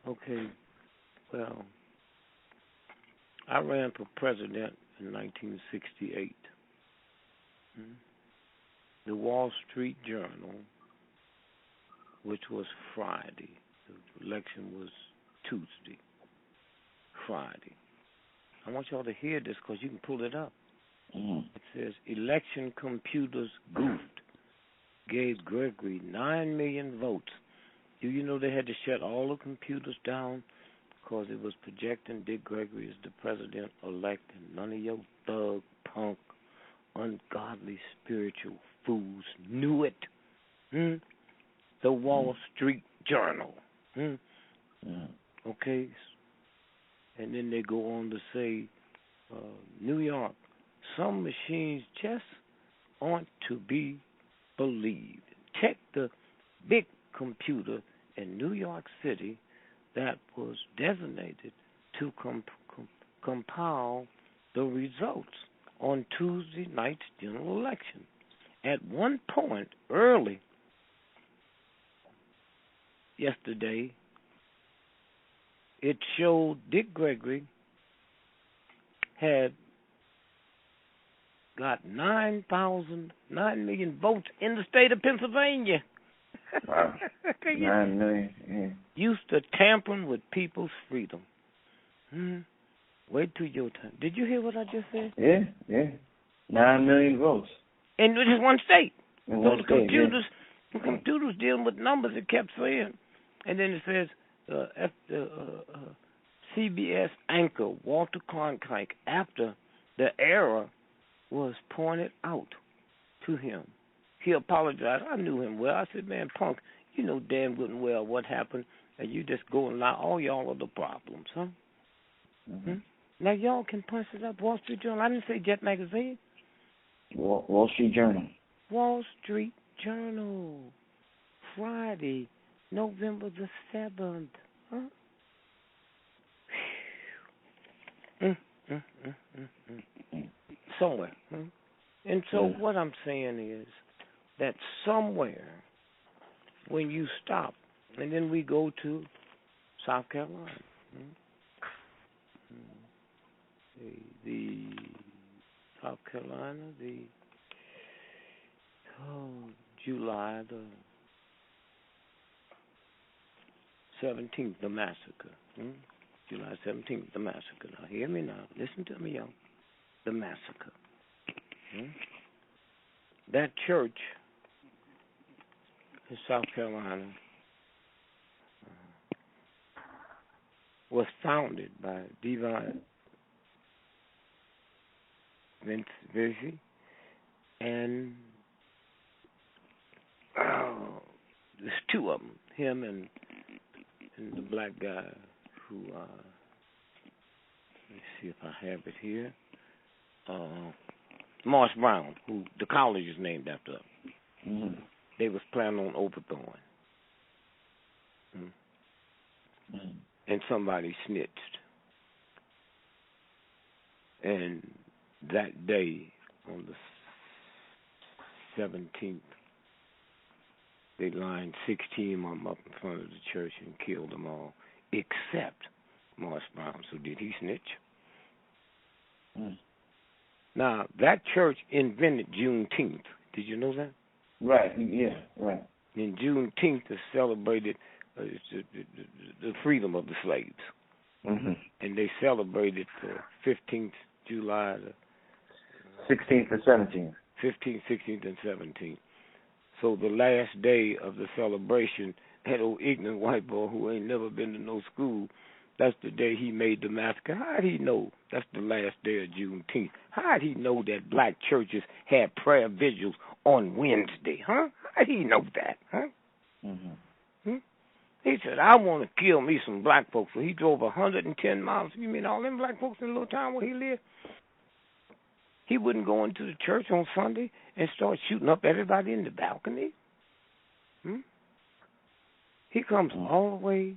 Okay. Well, I ran for president in 1968. The Wall Street Journal, which was Friday. The election was Tuesday. Friday. I want y'all to hear this because you can pull it up. It says, election computers goofed. Gave Gregory 9 million votes. Do you know they had to shut all the computers down because it was projecting Dick Gregory as the president-elect, and none of your thug, punk, ungodly, spiritual fools knew it? The Wall Street Journal. Okay? And then they go on to say, New York, some machines just aren't to be believe. Check the big computer in New York City that was designated to compile the results on Tuesday night's general election. At one point early yesterday, it showed Dick Gregory had got 9 million votes in the state of Pennsylvania. Wow. 9 million. Yeah. Used to tampering with people's freedom. Wait till your time. Did you hear what I just said? Yeah. 9 million votes. And it is one state. In so one the state, computers dealing with numbers, it kept saying. And then it says CBS anchor Walter Cronkite, after the error was pointed out to him, he apologized. I knew him well. I said, man, punk, you know damn good and well what happened, and you just go and lie. All y'all are the problems, huh? Now y'all can punch it up. Wall Street Journal. I didn't say Jet Magazine. Wall Street Journal. Wall Street Journal. Friday, November the 7th. Huh? Somewhere. And so what I'm saying is that somewhere when you stop, and then we go to South Carolina, the South Carolina, July the 17th, the massacre. July 17th, the massacre. Now, hear me now. Listen to me, y'all. The massacre. That church in South Carolina was founded by Divine Vince Virgie and there's two of them, him and the black guy who, let's see if I have it here, Morris Brown, who the college is named after. They was planning on overthrowing. And somebody snitched. And that day, on the 17th, they lined 16 of them up in front of the church and killed them all, except Morris Brown. So did he snitch? Now, that church invented Juneteenth. Did you know that? Right, yeah, right. And Juneteenth is celebrated the freedom of the slaves. And they celebrated the 15th July, the 16th and 17th. 15th, 16th, and 17th. So the last day of the celebration, that old ignorant white boy who ain't never been to no school, that's the day he made the massacre. How'd he know that's the last day of Juneteenth? How'd he know that black churches had prayer vigils on Wednesday, huh? How'd he know that, huh? He said, I want to kill me some black folks. So he drove 110 miles. You mean all them black folks in the little town where he lived? He wouldn't go into the church on Sunday and start shooting up everybody in the balcony. He comes all the way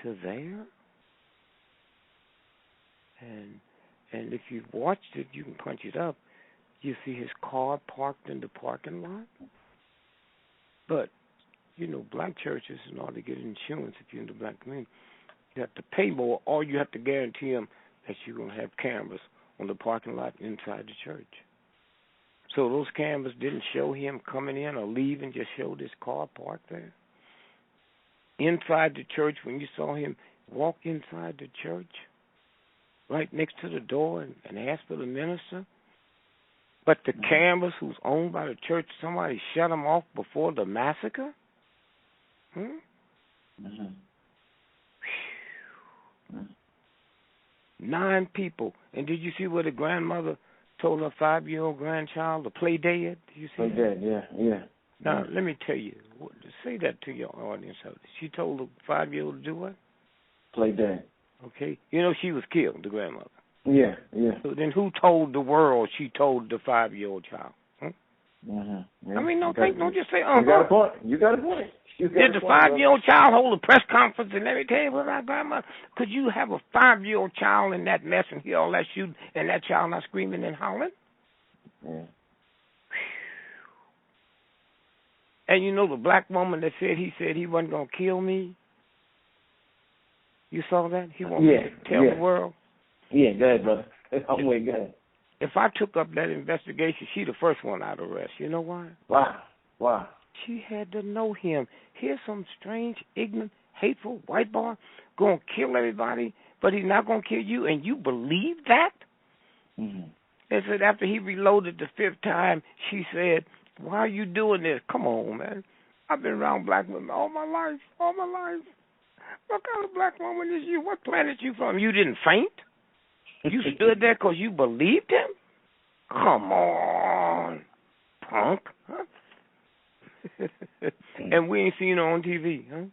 to there. And if you've watched it, you can punch it up. You see his car parked in the parking lot. But, you know, black churches, in order to get insurance, if you're in the black community, you have to pay more, or you have to guarantee them that you're going to have cameras on the parking lot inside the church. So those cameras didn't show him coming in or leaving, just showed his car parked there. Inside the church, when you saw him walk inside the church, right next to the door and ask for the minister, but the cameras who's owned by the church, somebody shut them off before the massacre? 9 people. And did you see where the grandmother told her 5-year-old grandchild to play dead? Did you see play that? Dead, yeah. Now, let me tell you, say that to your audience. She told the 5-year-old to do what? Play dead. Okay. You know she was killed, the grandmother. Yeah. So then who told the world she told the 5-year-old child? Mm-hmm. Yeah, I mean, don't just say, You got a point. You got a point. Did the 5-year-old child hold a press conference and everything with my grandma? Could you have a 5-year-old child in that mess and hear all that shooting and that child not screaming and hollering? Yeah. And you know the black woman that he said he wasn't going to kill me? You saw that? He wanted me to tell the world? Yeah, go ahead, brother. I'm waiting, go ahead. If I took up that investigation, she the first one I'd arrest. You know why? Why? She had to know him. Here's some strange, ignorant, hateful white boy going to kill everybody, but he's not going to kill you, and you believe that? Mm-hmm. And so after he reloaded the 5th time, she said, why are you doing this? Come on, man. I've been around black women all my life. What kind of black woman is you? What planet you from? You didn't faint? You stood there because you believed him? Come on, punk. Huh? And we ain't seen her on TV, huh?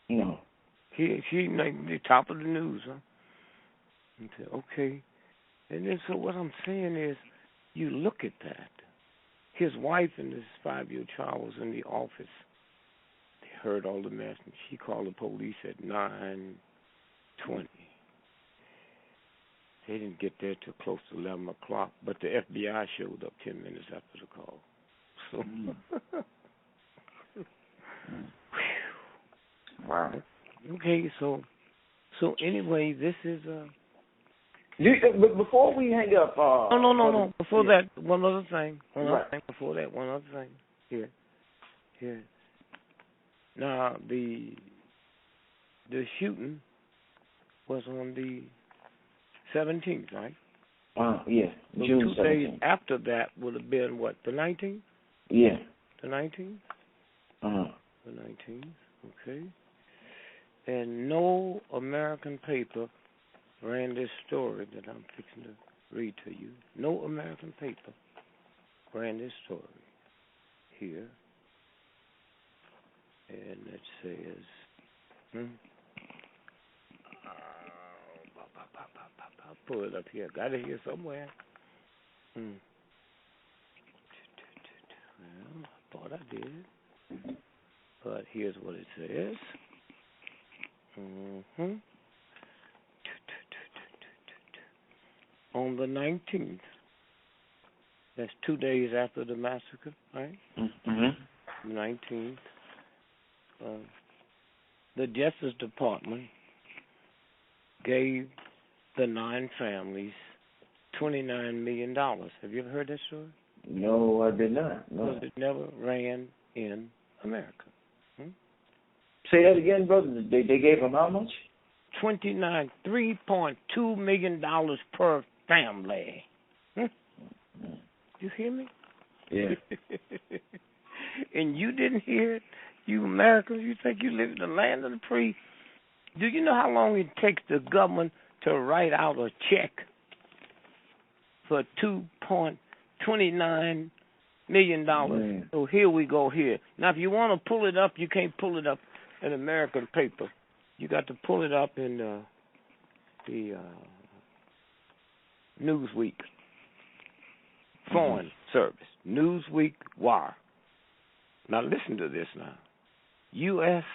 No. She like the top of the news, huh? Okay. And then so what I'm saying is, you look at that. His wife and his 5-year-old child was in the office. They heard all the mess, and she called the police at 9:20. They didn't get there till close to 11 o'clock, but the FBI showed up 10 minutes after the call. So, wow. Okay, so anyway, this is But before we hang up, no. Before that, one other thing. Right. One other thing. Here. Now the shooting was on the 17th, right? Yeah. So June 2 days 17th. after that would have been what? The 19th. Yeah. The 19th. The 19th. Okay. And no American paper ran this story that I'm fixing to read to you. No American paper ran this story here. And it says, I'll pull it up here. Got it here somewhere. Well, I thought I did. But here's what it says. On the 19th, that's 2 days after the massacre, right? 19th. The Justice Department gave the 9 families $29 million. Have you ever heard that story? No, I did not. No. Because it never ran in America. Say that again, brother. They gave them how much? $3.2 million per family. You hear me? Yeah. And you didn't hear it? You Americans, you think you live in the land of the free? Do you know how long it takes the government to write out a check for $2.29 million? Man. So here we go here. Now, if you want to pull it up, you can't pull it up in American paper. You got to pull it up in the Newsweek Foreign Service. Newsweek Wire. Now listen to this now. U.S.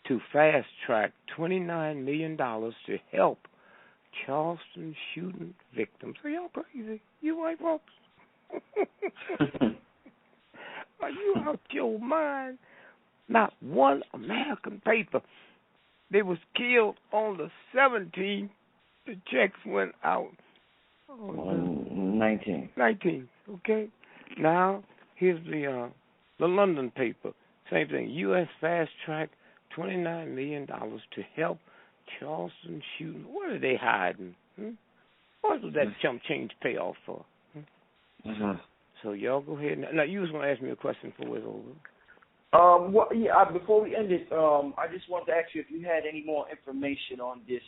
to fast-track $29 million to help Charleston shooting victims. Are y'all crazy? You white folks? Are you out your mind? Not one American paper. They was killed on the 17th. The checks went out on 19th. Okay. Now here's the London paper. Same thing. U.S. fast track $29 million to help Charleston shooting. What are they hiding? What was that chump change payoff for? So y'all go ahead. Now you was gonna ask me a question before it's over. Well, yeah. Before we end it, I just wanted to ask you if you had any more information on this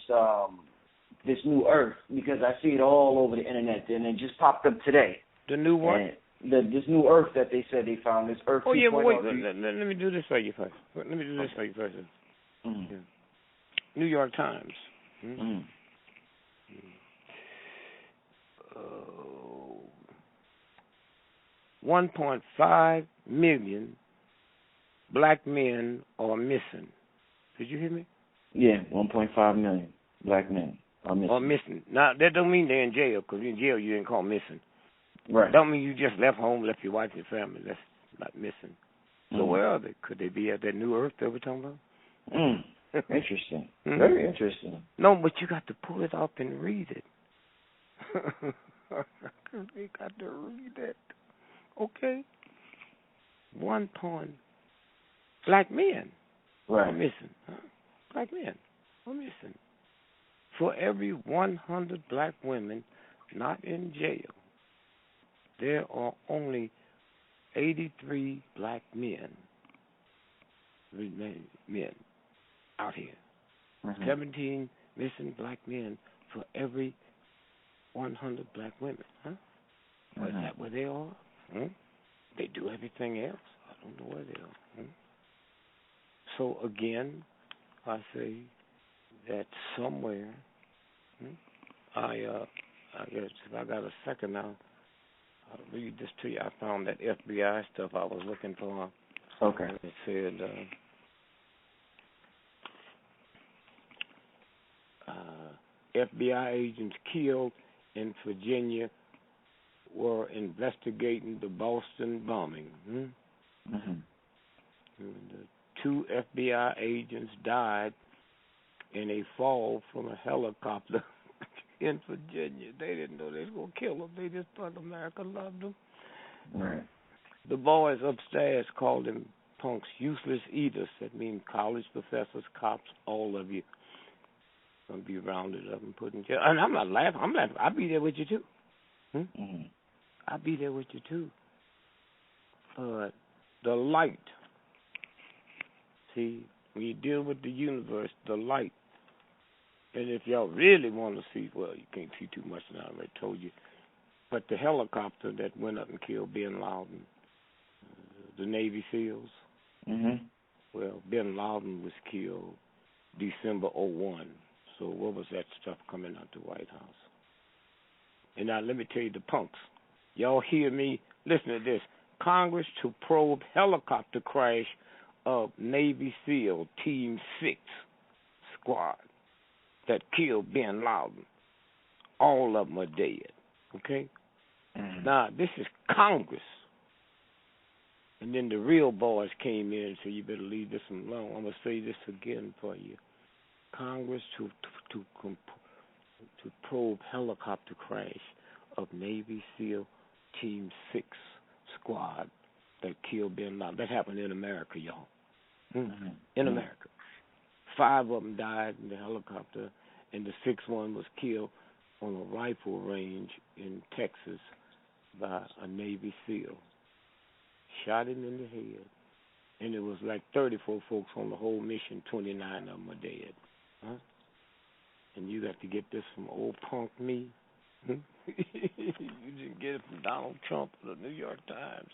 new Earth, because I see it all over the internet, and it just popped up today. The new what? This new Earth that they said they found. This Earth. Oh yeah, but wait. Let me do this for you first. Yeah. New York Times. 1.5 million black men are missing. Did you hear me? Yeah, 1.5 million black men are missing. Now, that don't mean they're in jail, because in jail you ain't called missing. Right. Don't mean you just left home, left your wife and your family. That's not missing. So where are they? Could they be at that new earth that we're talking about? Interesting. Very interesting. No, but you got to pull it up and read it. You got to read it. Okay? Black men are missing. Black men are missing. For every 100 black women not in jail, there are only 83 black men out here. 17 missing black men for every 100 black women. Is that where they are? They do everything else. I don't know where they are. So again, I say that somewhere, I guess if I got a second now, I'll read this to you. I found that FBI stuff I was looking for. Okay. It said FBI agents killed in Virginia were investigating the Boston bombing. And the 2 FBI agents died in a fall from a helicopter in Virginia. They didn't know they was going to kill them. They just thought America loved them. Right. The boys upstairs called them punks, useless eaters. That means college professors, cops, all of you. Going to be rounded up and put in jail. And I'm not laughing. I'm laughing. I'll be there with you, too. I'll be there with you, too. But the light, see, when you deal with the universe, the light, and if y'all really want to see, well, you can't see too much now, I already told you, but the helicopter that went up and killed bin Laden, the Navy SEALs, well, bin Laden was killed December 01. So what was that stuff coming out the White House? And now let me tell you the punks. Y'all hear me? Listen to this. Congress to probe helicopter crash of Navy SEAL Team 6 squad that killed bin Laden. All of them are dead. Okay? Now, this is Congress. And then the real boys came in and said, you better leave this alone. I'm going to say this again for you. Congress to probe helicopter crash of Navy SEAL Team 6 squad that killed bin Laden. That happened in America, y'all. In America. 5 of them died in the helicopter, and the 6th one was killed on a rifle range in Texas by a Navy SEAL. Shot him in the head. And it was like 34 folks on the whole mission, 29 of them are dead. And you got to get this from old punk me. You didn't get it from Donald Trump or the New York Times.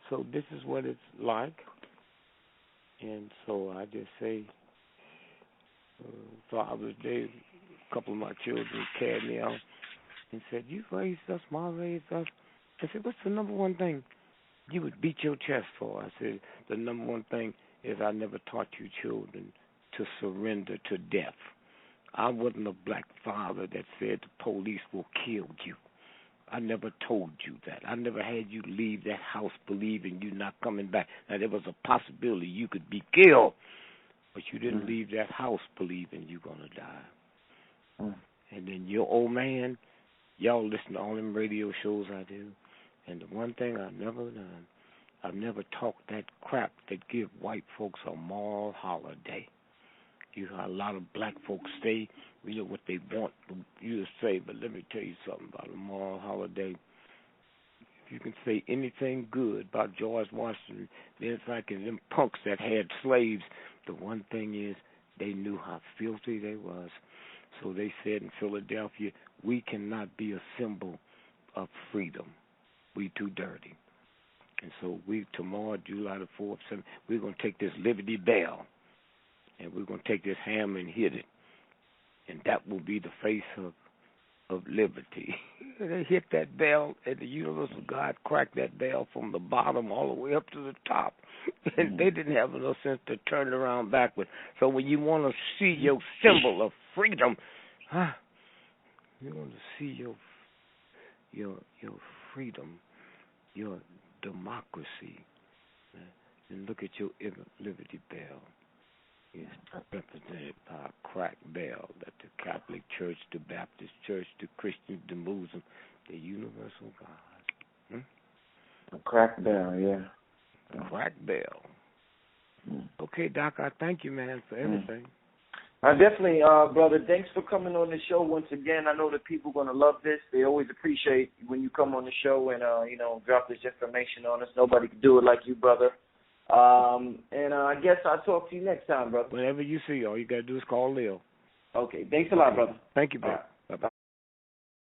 So this is what it's like. And so I just say, Father's Day, a couple of my children carried me out and said, you raised us, Ma raised us. I said, what's the number one thing you would beat your chest for? I said, the number one thing is I never taught you children to surrender to death. I wasn't a black father that said the police will kill you. I never told you that. I never had you leave that house believing you're not coming back. Now, there was a possibility you could be killed, but you didn't leave that house believing you're going to die. And then your old man, y'all listen to all them radio shows I do, and the one thing I've never done, I've never talked that crap that give white folks a moral holiday. You know, a lot of black folks say, you know, what they want you to say, but let me tell you something about a moral holiday. If you can say anything good about George Washington, then it's like them punks that had slaves. The one thing is they knew how filthy they was. So they said in Philadelphia, we cannot be a symbol of freedom. We too dirty. And so tomorrow, July the 4th, 7th, we're going to take this Liberty Bell, and we're going to take this hammer and hit it. And that will be the face of of liberty. They hit that bell, and the universal God cracked that bell from the bottom all the way up to the top. And they didn't have enough sense to turn it around backwards. So when you want to see your symbol of freedom, you want to see your freedom, your democracy, and look at your liberty bell. It's represented by a cracked bell that the Catholic Church, the Baptist Church, the Christians, the Muslims, the universal God. A cracked bell, yeah. A cracked bell. Okay, Doc, I thank you, man, for everything. I definitely, brother, thanks for coming on the show once again. I know that people are going to love this. They always appreciate when you come on the show and, drop this information on us. Nobody can do it like you, brother. And I guess I'll talk to you next time, brother. Whenever you see, all you got to do is call Lil. Okay. Thanks a lot, brother. Thank you, brother.